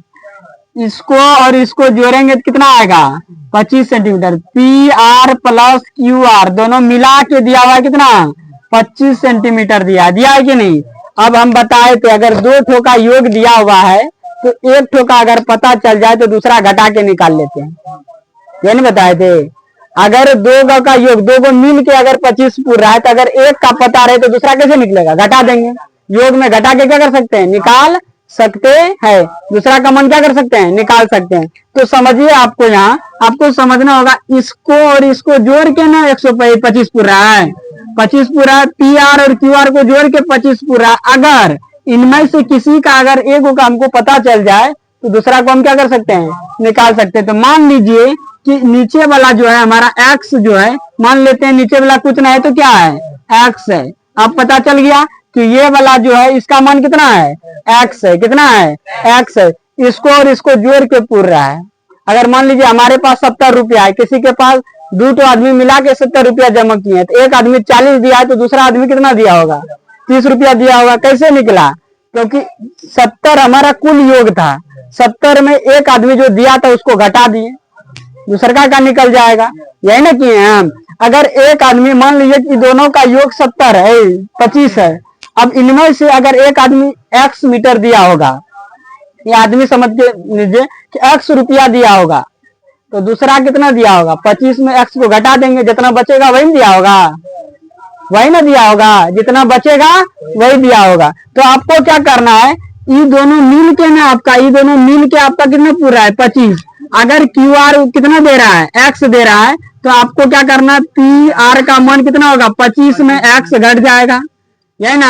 इसको और इसको जोड़ेंगे तो कितना आएगा, 25 सेंटीमीटर। PR प्लस QR दोनों मिला के दिया हुआ है कितना, 25 सेंटीमीटर दिया है कि नहीं? अब हम बताए थे अगर दो ठो का योग दिया हुआ है तो एक ठो का अगर पता चल जाए तो दूसरा घटा के निकाल लेते हैं, ये नहीं बताए थे? अगर दो का योग, दो को मिल के अगर 25 पूरा है तो अगर एक का पता रहे तो दूसरा कैसे निकलेगा, घटा देंगे। योग में घटा के क्या कर सकते हैं, निकाल सकते हैं। दूसरा का मान क्या कर सकते हैं, निकाल सकते हैं। तो समझिए, आपको यहाँ आपको समझना होगा, इसको और इसको जोड़ के ना 125 पूरा है, 25 पूरा है। PR और QR को जोड़ के 25 पूरा। अगर इनमें से किसी का अगर एक का हमको पता चल जाए तो दूसरा को हम क्या कर सकते हैं, निकाल सकते हैं। तो मान लीजिए कि नीचे वाला जो है हमारा X जो है, मान लेते हैं नीचे वाला कुछ नहीं है तो क्या है, X है। अब पता चल गया कि ये वाला जो है इसका मान कितना है, X है। कितना है, X है। इसको और इसको जोड़ के पूर रहा है। अगर मान लीजिए हमारे पास 70 रुपया है, किसी के पास दो तो आदमी मिला के 70 रुपया जमा किए हैं, तो एक आदमी 40 दिया है तो दूसरा आदमी कितना दिया होगा, 30 रुपया दिया होगा। कैसे निकला, क्योंकि 70 हमारा कुल योग था, 70 में एक आदमी जो दिया था उसको घटा दिए, दूसरा का निकल जाएगा। यही ना किए हम। अगर एक आदमी, मान लीजिए कि दोनों का योग 70 है, 25 है। अब इनमें से अगर एक आदमी X मीटर दिया होगा, ये आदमी समझ के लीजिए कि X रुपया दिया होगा, तो दूसरा कितना दिया होगा, 25 में X को घटा देंगे, जितना बचेगा वही दिया होगा, वही ना दिया होगा, जितना बचेगा वही दिया होगा। तो आपको क्या करना है, ये दोनों मिल के ना आपका, ये दोनों मिल के आपका कितना पूरा है, 25। अगर QR कितना दे रहा है, X दे रहा है, तो आपको क्या करना है, PR का मान कितना होगा, 25 में X घट जाएगा, यही ना,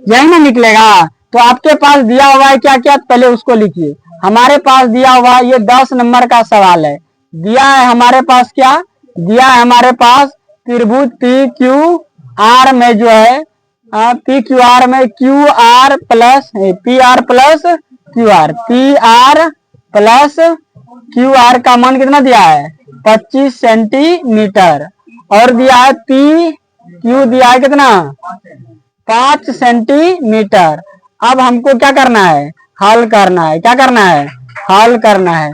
यही ना निकलेगा। तो आपके पास दिया हुआ है क्या क्या, पहले उसको लिखिए। हमारे पास दिया हुआ है, ये 10 नंबर का सवाल है। दिया है हमारे पास क्या, दिया है हमारे पास त्रिभुज PQR में जो है, PQR में QR plus PR plus QR, PR plus QR का मान कितना दिया है, 25 सेंटीमीटर। और दिया है PQ दिया है कितना, 5 सेंटीमीटर। अब हमको क्या करना है, हल करना है। क्या करना है, हल करना है।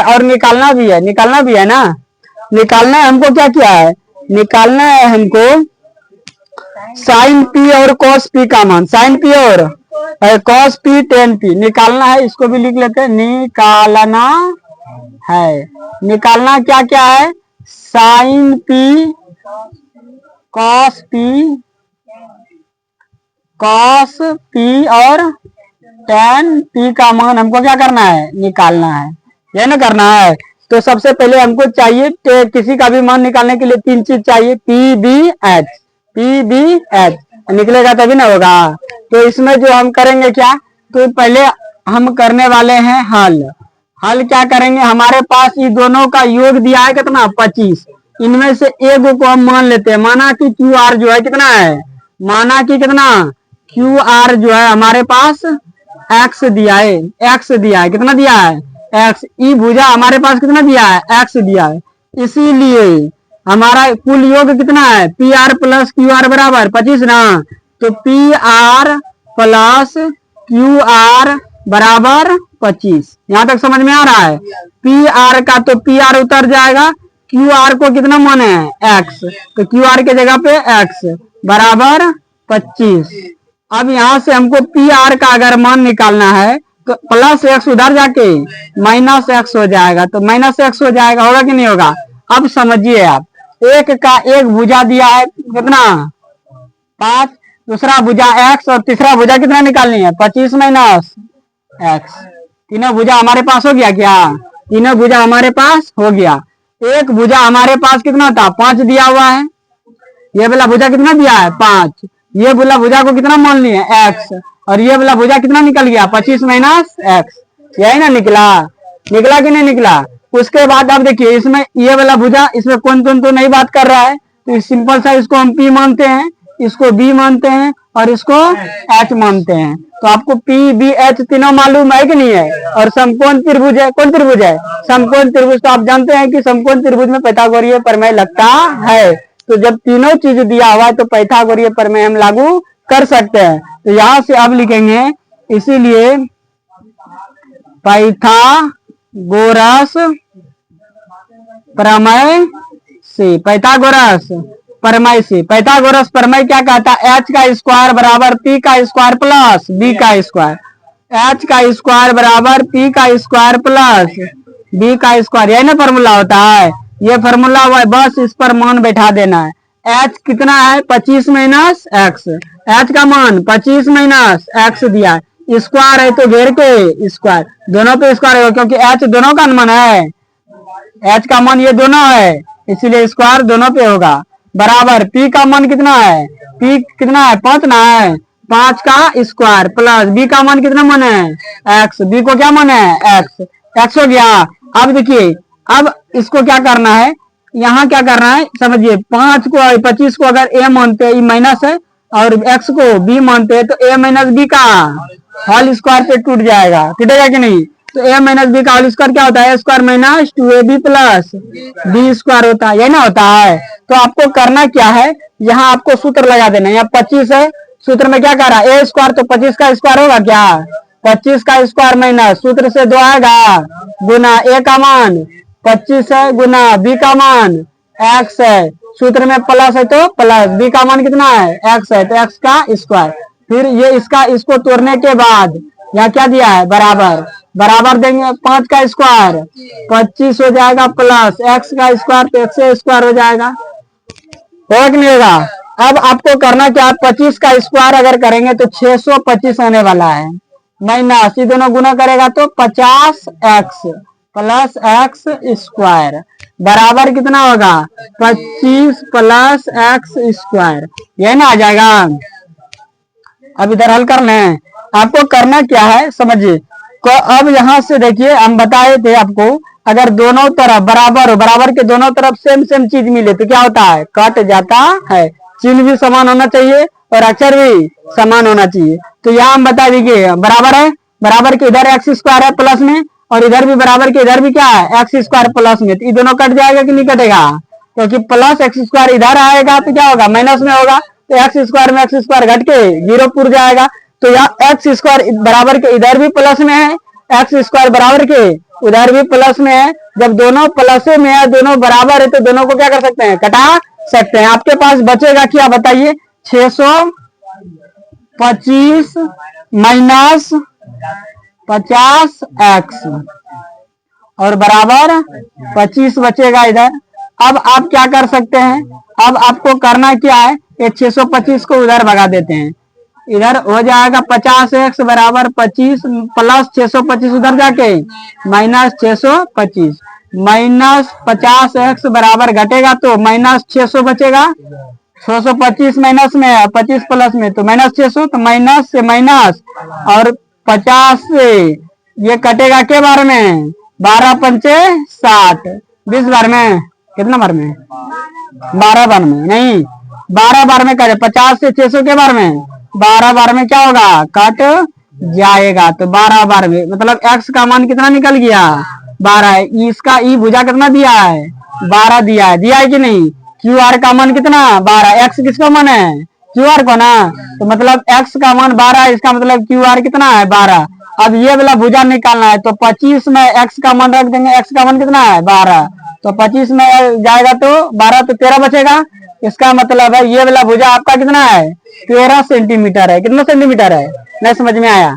और निकालना भी है, निकालना भी है ना। निकालना है हमको, क्या किया है, निकालना है हमको साइन पी और कॉस पी का मान, साइन पी और कॉस पी टेन पी निकालना है। इसको भी लिख लेते हैं, निकालना है। निकालना क्या क्या है, साइन पी कॉस पी और टेन पी का मान हमको क्या करना है, निकालना है, यह ना करना है। तो सबसे पहले हमको चाहिए किसी का भी मान निकालने के लिए 3 चीज चाहिए, पी बी एच निकलेगा तभी ना होगा। तो इसमें जो हम करेंगे क्या, तो पहले हम करने वाले हैं हल क्या करेंगे, हमारे पास ये दोनों का योग दिया है कितना 25, इनमें से एक को हम मान लेते हैं। माना कि क्यू आर जो है कितना है, माना कि कितना क्यू आर जो है हमारे पास एक्स दिया है, कितना दिया है एक्स। ई भुजा हमारे पास कितना दिया है, एक्स दिया है। इसीलिए हमारा कुल योग कितना है, P R plus Q R बराबर 25 ना। तो P R plus Q R बराबर 25। यहां तक समझ में आ रहा है। पी आर का तो पी आर उतर जाएगा, क्यू आर को कितना माने है एक्स, तो क्यू आर के जगह पे एक्स बराबर 25। अब यहां से हमको पी आर का अगर मान निकालना है तो प्लस एक्स उधर जाके माइनस एक्स हो जाएगा, तो माइनस एक्स हो जाएगा, होगा कि नहीं होगा। अब समझिए आप, एक का एक भुजा दिया है कितना 5, दूसरा भुजा एक्स और तीसरा भुजा कितना निकालनी है 25 माइनस एक्स। तीनों भुजा हमारे पास हो गया क्या, तीनों भुजा हमारे पास हो गया। एक भुजा हमारे पास कितना था 5 दिया हुआ है, ये वाला भुजा कितना दिया है 5, ये वाला भुजा को कितना मान लिए एक्स, और ये वाला भुजा कितना निकल गया 25 माइनस एक्स। यही ना निकला कि नहीं निकला। उसके बाद आप देखिए इसमें ये वाला भुजा, इसमें कौन तो नहीं बात कर रहा है, तो सिंपल सा इसको हम पी मानते हैं, इसको बी मानते हैं और इसको एच मानते हैं। तो आपको पी बी एच तीनों मालूम है कि नहीं है। और समकोण त्रिभुज है, कौन त्रिभुज है, समकोण त्रिभुज। तो आप जानते हैं कि समकोण त्रिभुज में पाइथागोरीय प्रमेय लगता है। तो जब तीनों चीज दिया हुआ है तो पाइथागोरीय प्रमेय हम लागू कर सकते हैं। तो यहां से अब लिखेंगे, इसीलिए पाइथागोरस प्रमेय से, पाइथागोरस प्रमेय क्या कहता है, एच का स्क्वायर बराबर पी का स्क्वायर प्लस बी का स्क्वायर, एच का स्क्वायर बराबर पी का स्क्वायर प्लस बी का स्क्वायर, यही ना फॉर्मूला होता है। ये फॉर्मूला हुआ है, बस इस पर मान बैठा देना है। एच कितना है 25 माइनस एक्स, एच का मान 25 माइनस एक्स दिया है, स्क्वायर है तो घेर के स्क्वायर, दोनों पे स्क्वायर होगा क्योंकि एच दोनों का मान है, एच का मान ये दोनों है, इसीलिए स्क्वायर दोनों पे होगा। बराबर पी का मान कितना है, पी कितना है 5 ना है, 5 का स्क्वायर प्लस बी का मान कितना मान है एक्स, बी को क्या मान है एक्स हो गया। अब देखिए, अब इसको क्या करना है, यहाँ क्या करना है समझिए, 5 को 25 को अगर ए मानते हैं, माइनस है, और एक्स को बी मानते हैं, तो ए माइनस बी का होल स्क्वायर पे टूटेगा कि नहीं। तो ए माइनस बी का होल स्क्वायर क्या होता है, square minus 2ab plus b square होता है, यही ना होता है। तो आपको करना क्या है, यहाँ आपको सूत्र लगा देना है। यहाँ 25 है, सूत्र में क्या कर रहा है ए स्क्वायर, तो 25 का स्क्वायर होगा क्या 25 का स्क्वायर माइनस सूत्र से 2 आएगा गुना ए का मान 25 है गुना बी का मान एक्स है, सूत्र में प्लस है तो प्लस, बी का मान कितना है एक्स है, तो एक्स का स्क्वायर। फिर ये इसको तोड़ने के बाद यहाँ क्या दिया है बराबर देंगे 5 का स्क्वायर 25 हो जाएगा प्लस एक्स का स्क्वायर, तो एक्स स्क्वायर हो जाएगा, होगा कि नहीं होगा। अब आपको करना क्या, 25 का स्क्वायर अगर करेंगे तो 625 आने वाला है, माइनस ये दोनों गुना करेगा तो 50 एक्स प्लस एक्स स्क्वायर बराबर कितना होगा 25 प्लस एक्स स्क्वायर, यही ना आ जाएगा। अब इधर हल कर लें, आपको करना क्या है समझिए। अब यहाँ से देखिए, हम बताए थे आपको, अगर दोनों तरफ बराबर हो, बराबर के दोनों तरफ सेम चीज मिले तो क्या होता है कट जाता है, चिन्ह भी समान होना चाहिए और अक्षर भी समान होना चाहिए। तो यहाँ हम बता दीजिए बराबर है, बराबर के इधर एक्स स्क्वायर है प्लस में, और इधर भी बराबर के इधर भी क्या है एक्स स्क्वायर प्लस में, तो ये दोनों कट जाएगा कि नहीं कटेगा, क्योंकि प्लस एक्स स्क्वायर इधर आएगा तो क्या होगा माइनस में होगा, तो एक्स स्क्वायर में एक्स स्क्वायर घट के 0 पुर जाएगा। तो यहाँ एक्स स्क्वायर बराबर के इधर भी प्लस में है, एक्स स्क्वायर बराबर के उधर भी प्लस में है, जब दोनों प्लस में है दोनों बराबर है तो दोनों को क्या कर सकते हैं कटा सकते हैं। आपके पास बचेगा क्या बताइए, 625 माइनस 50x और बराबर 25 बचेगा इधर। अब आप क्या कर सकते हैं, अब आपको करना क्या है, ये 625 को उधर भगा देते हैं, इधर हो जाएगा 50x बराबर 25 प्लस 625 उधर जाके माइनस 625 माइनस 50x बराबर घटेगा तो माइनस 600 बचेगा। 625 माइनस में है, 25 प्लस में तो माइनस 600, तो माइनस से माइनस और 50 से ये कटेगा के बार में, 12 पंचे 60, 20 बार में, कितना बार में, 12 बार में नहीं, 12 बार में कटे, 50 से 600 के बार में, 12 बार में क्या होगा, कट जाएगा। तो 12 बार में मतलब x का मान कितना निकल गया, 12 है। इसका ई भुजा कितना दिया है, 12 दिया है कि नहीं। क्यू आर का मान कितना, 12, x किसका मान है, क्यू आर को ना, तो मतलब x का मान 12 है, इसका मतलब क्यू आर कितना है, 12। अब ये वाला भुजा निकालना है तो 25 में x का मान रख देंगे, x का मान कितना है 12, तो 25 में जाएगा तो 12 तो 13 बचेगा। इसका मतलब है ये वाला भुजा आपका कितना है, 13 सेंटीमीटर है। कितना सेंटीमीटर है, नहीं समझ में आया,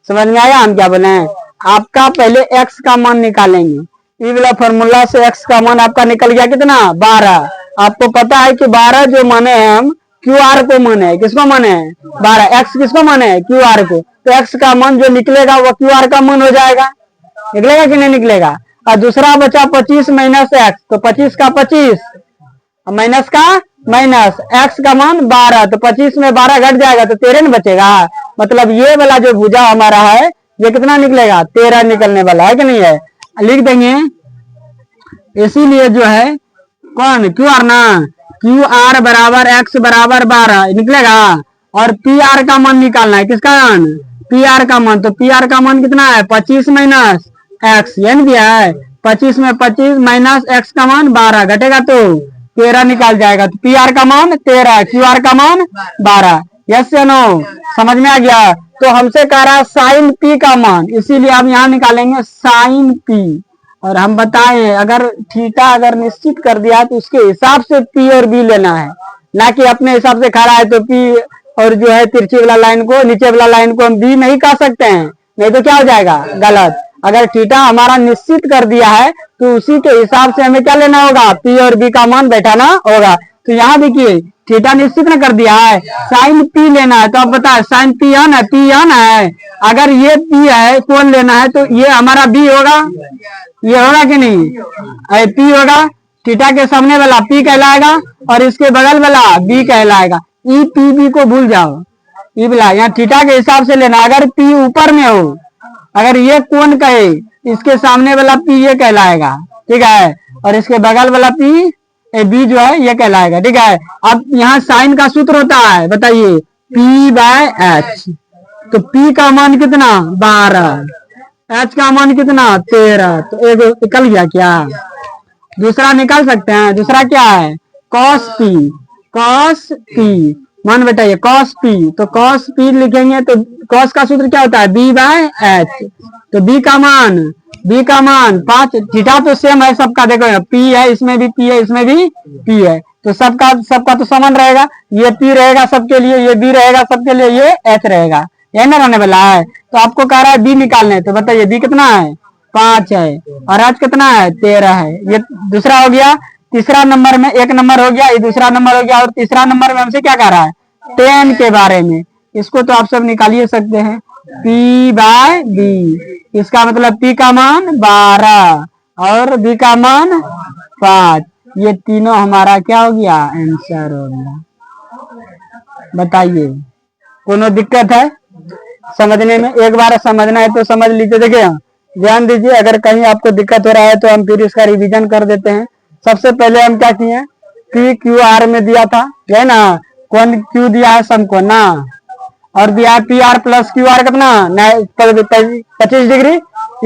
समझ में आया हम क्या बोले हैं। आपका पहले x का मान निकालेंगे, ये वाला फॉर्मूला से x का मान आपका निकल गया कितना, 12। आपको पता है कि 12 जो माने हैं हम क्यू आर को माने है, किसको माने है 12, x किसको माने है, क्यू आर को, तो x का मान जो निकलेगा वो क्यू आर का मान हो जाएगा, निकलेगा कि नहीं निकलेगा। और दूसरा बचा 25 माइनस x, तो 25 का 25 माइनस का माइनस, x का मान 12, तो 25 में 12 घट जाएगा तो 13 बचेगा। मतलब ये वाला जो भुजा हमारा है ये कितना निकलेगा, 13 निकलने वाला है कि नहीं है, लिख देंगे। इसीलिए जो है कौन, क्यू आर ना, क्यू आर बराबर x बराबर 12 निकलेगा। और पी आर का मान निकालना है, किसका मान, पी आर का मान, तो पी आर का मान कितना है 25 माइनस x, यानी दिया है 25 में 25 माइनस x का मान 12 घटेगा तो 13 निकाल जाएगा। तो पी आर का मान 13, क्यू आर का मान 12, यस या नो, समझ में आ गया। तो हमसे कह रहा है साइन पी का मान, इसीलिए हम यहाँ निकालेंगे साइन पी। और हम बताए अगर थीटा अगर निश्चित कर दिया तो उसके हिसाब से पी और बी लेना है, ना कि अपने हिसाब से खा रहा है तो पी और जो है तिरछी वाला लाइन को, नीचे वाला लाइन को हम बी नहीं कह सकते हैं, नहीं तो क्या हो जाएगा गलत। अगर थीटा हमारा निश्चित कर दिया है तो उसी के हिसाब से हमें क्या लेना होगा, पी और बी का मान बैठाना होगा। तो यहाँ देखिए थीटा निश्चित न कर दिया है, साइन पी लेना है, तो अब बताए साइन पी है ना, पी है, अगर ये पी है कौन लेना है तो ये हमारा बी होगा, ये होगा कि नहीं, पी होगा, थीटा के सामने वाला पी कहलाएगा और इसके बगल वाला बी कहलाएगा। ई पी बी को भूल जाओ, ई वाला यहाँ थीटा के हिसाब से लेना। अगर पी ऊपर में हो, अगर ये कौन कहे इसके सामने वाला पी ये कहलाएगा, ठीक है, और इसके बगल वाला पी बी जो है ये कहलाएगा, ठीक है। अब यहाँ साइन का सूत्र होता है, बताइए पी बाय एच, तो पी का मान कितना 12, एच का मान कितना 13, तो एक निकल गया क्या। दूसरा निकाल सकते हैं, दूसरा क्या है कॉस पी, कॉस पी मान बेटा ये कॉस पी, तो कॉस पी लिखेंगे तो कॉस का सूत्र क्या होता है बी बाय एच, तो बी का मान 5, थीटा तो सेम है सबका, देखो पी है इसमें भी पी है इसमें भी पी है, तो सबका तो समान रहेगा, ये पी रहेगा सबके लिए, ये बी रहेगा सबके लिए, ये एच रहेगा, यही ना रहने वाला है। तो आपको कह रहा है बी निकालने, तो बताइए बी कितना है 5 है और एच कितना है 13 है, ये दूसरा हो गया। तीसरा नंबर में एक नंबर हो गया, ये दूसरा नंबर हो गया, और तीसरा नंबर में हमसे क्या कह रहा है 10 के बारे में, इसको तो आप सब निकाल ही सकते हैं, P बाय बी, इसका मतलब P का मान 12 और B का मान 5, ये तीनों हमारा क्या हो गया आंसर हो गया। बताइए कोनो दिक्कत है समझने में, एक बार समझना है तो समझ लीजिए। देखिए ध्यान दीजिए, अगर कहीं आपको दिक्कत हो रहा है तो हम फिर इसका रिवीजन कर देते हैं। सबसे पहले हम क्या किए, पी क्यू आर में दिया था, है ना, कौन क्यू दिया है सबको ना, और दिया है P R plus Q R कितना 25 डिग्री,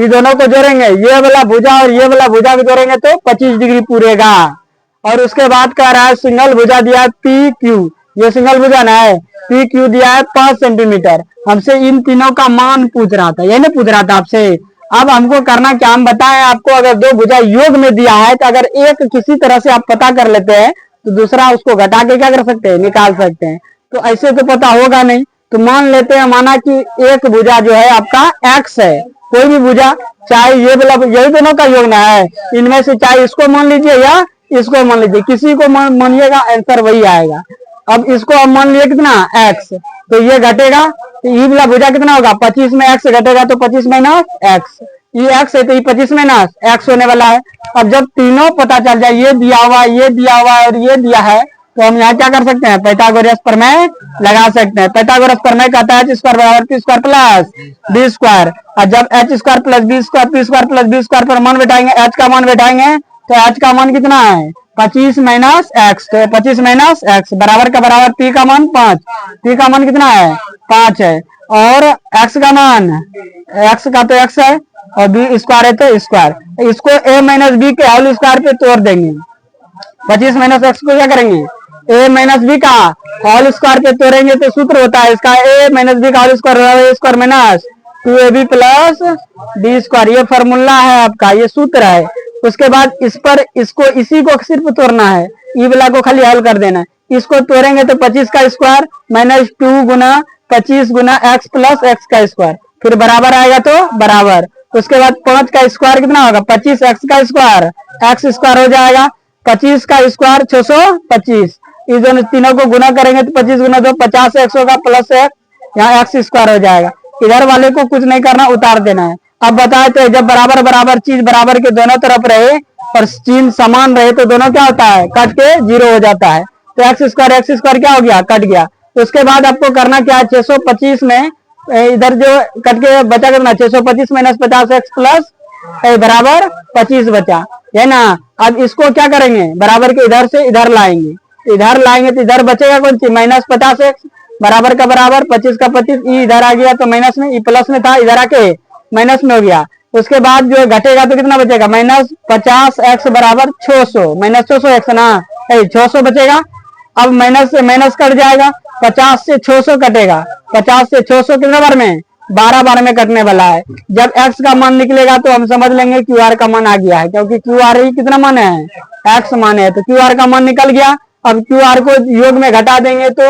ये दोनों को जोड़ेंगे, ये वाला भुजा और ये वाला भुजा भी जोड़ेंगे तो 25 डिग्री पूरेगा। और उसके बाद कह रहा है सिंगल भुजा दिया है पी क्यू, ये सिंगल भुजा ना है, पी क्यू दिया है 5 सेंटीमीटर, हमसे इन तीनों का मान पूछ रहा था, ये नहीं पूछ रहा था आपसे। अब हमको करना क्या, हम बताएं आपको अगर दो भुजा योग में दिया है तो अगर एक किसी तरह से आप पता कर लेते हैं तो दूसरा उसको घटा के क्या कर सकते हैं, निकाल सकते हैं। तो ऐसे तो पता होगा नहीं, तो मान लेते हैं, माना कि एक भुजा जो है आपका x है, कोई भी भुजा, चाहे ये मतलब यही दोनों का योग ना है, इनमें से चाहे इसको मान लीजिए या इसको मान लीजिए, किसी को मानिएगा आंसर वही आएगा। अब इसको अब मान लिया कितना x, तो ये घटेगा, तो ये वाला भुजा कितना होगा, 25 में x घटेगा तो 25 माइनस x, ये x है तो ये 25 माइनस x होने वाला है। अब जब तीनों पता चल जाए, ये दिया हुआ, ये दिया हुआ और ये दिया है, तो हम यहाँ क्या कर सकते हैं, पाइथागोरस प्रमेय लगा सकते हैं। पाइथागोरस प्रमेय कहता है h स्क्वायर बराबर p square plus b square, और जब h square plus b square p square plus b square पर मान बैठाएंगे, h का मान बैठाएंगे, तो h का मान कितना है 25 माइनस x, तो 25 माइनस x बराबर का बराबर p का मान 5, p का मान कितना है 5 है, और x का मान, x का तो x है और b स्क्वायर है तो स्क्वायर, इसको a माइनस बी के होल स्क्वायर पे तोड़ देंगे। 25 माइनस एक्स को क्या करेंगे, a माइनस बी का होल स्क्वायर पे तोड़ेंगे, तो सूत्र होता है इसका a माइनस बी का whole square square minus 2ab plus b square, ये फॉर्मूला है आपका, ये सूत्र है। उसके बाद इस पर इसको इसी को सिर्फ तोड़ना है, ई वाला को खाली हल कर देना है। इसको तोड़ेंगे तो 25 का स्क्वायर माइनस 2 गुना 25 गुना एक्स प्लस एक्स का स्क्वायर, फिर बराबर आएगा तो बराबर, उसके बाद 5 का स्क्वायर कितना होगा 25 एक्स का स्क्वायर, एक्स स्क्वायर हो जाएगा, 25 का स्क्वायर 625, इस दोनों तीनों को गुना करेंगे तो 25 गुना 2 50 एक्स होगा प्लस एक्स, यहाँ एक्स स्क्वायर हो जाएगा। इधर वाले को कुछ नहीं करना, उतार देना है। अब बताए तो जब बराबर बराबर चीज बराबर के दोनों तरफ रहे और चिन्ह समान रहे तो दोनों क्या होता है, कट के जीरो हो जाता है, तो एक्स स्क्वायर क्या हो गया, कट गया। उसके बाद आपको करना क्या है, 625 में इधर जो कट के बचा करना 625 माइनस 50 एक्स प्लस बराबर 25 बचा है ना। अब इसको क्या करेंगे, बराबर के इधर से इधर लाएंगे, इधर लाएंगे तो इधर बचेगा कौन सी, माइनस 50 एक्स बराबर का बराबर 25 का 25, ई इधर आ गया तो माइनस में, ई प्लस में था इधर आके माइनस में हो गया। उसके बाद जो घटेगा तो कितना बचेगा, माइनस 50 एक्स बराबर 600, माइनस 600 एक्स ना 600 बचेगा। अब माइनस से माइनस कट जाएगा, 50 से 600 कटेगा, 50 से 600 कितने बार में, 12 बार में कटने वाला है। जब x का मान निकलेगा तो हम समझ लेंगे QR का मान आ गया है, क्योंकि QR ही कितना मान है, x मान है, तो QR का मान निकल गया। अब QR को योग में घटा देंगे तो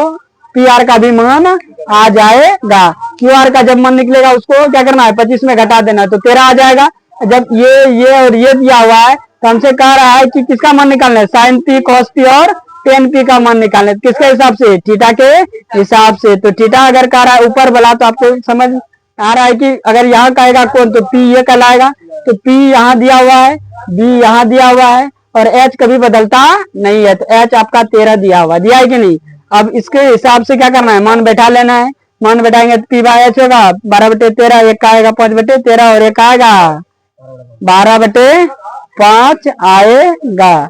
PR का भी मान आ जाएगा। QR का जब मान निकलेगा उसको क्या करना है, 25 में घटा देना है तो 13 आ जाएगा। जब ये और ये दिया हुआ है तो हमसे कह रहा है कि किसका मान निकालना है, साइन पी कॉस पी और टेन पी का मान निकालना है, किसके हिसाब से, थीटा के हिसाब से। तो थीटा अगर कह रहा है ऊपर वाला तो आपको समझ आ रहा है कि अगर यहाँ कहेगा कौन तो P ये कहलाएगा, तो P यहाँ दिया हुआ है, B यहाँ दिया हुआ है और H कभी बदलता नहीं है, तो H आपका 13 दिया हुआ, दिया है कि नहीं। अब इसके हिसाब से क्या करना है, मान बैठा लेना है, मान बैठाएंगे तो P बाय H होगा 12/13, एक का आएगा 5/13 और एक आएगा 12/5 आएगा।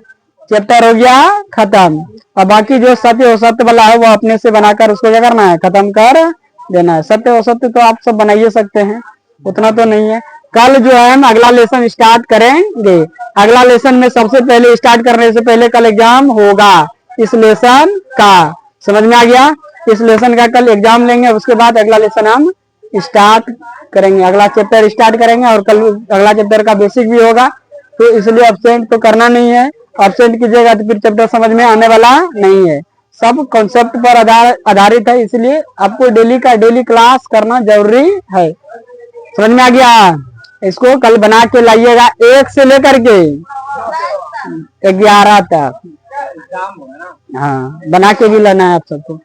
चैप्टर हो गया खत्म। और बाकी जो सत्य असत्य वाला है वो अपने से बनाकर उसको क्या करना है, खत्म कर देना है। सत्य असत्य तो आप सब बना ही सकते हैं, उतना तो नहीं है। कल जो है हम अगला लेसन स्टार्ट करेंगे। अगला लेसन में सबसे पहले स्टार्ट करने से पहले कल एग्जाम होगा इस लेसन का, समझ में आ गया। इस लेसन का कल एग्जाम लेंगे, उसके बाद अगला लेसन हम स्टार्ट करेंगे, अगला चैप्टर स्टार्ट करेंगे। और कल अगला चैप्टर का बेसिक भी होगा, तो इसलिए अब्सेंट तो करना नहीं है। अब्सेंट कीजिएगा तो फिर चैप्टर समझ में आने वाला नहीं है। सब कॉन्सेप्ट पर आधारित है, इसलिए आपको डेली का डेली क्लास करना जरूरी है। समझ में आ गया। इसको कल बना के लाइएगा 1 से लेकर के 11 तक। हाँ, बना के भी लाना है आप सबको।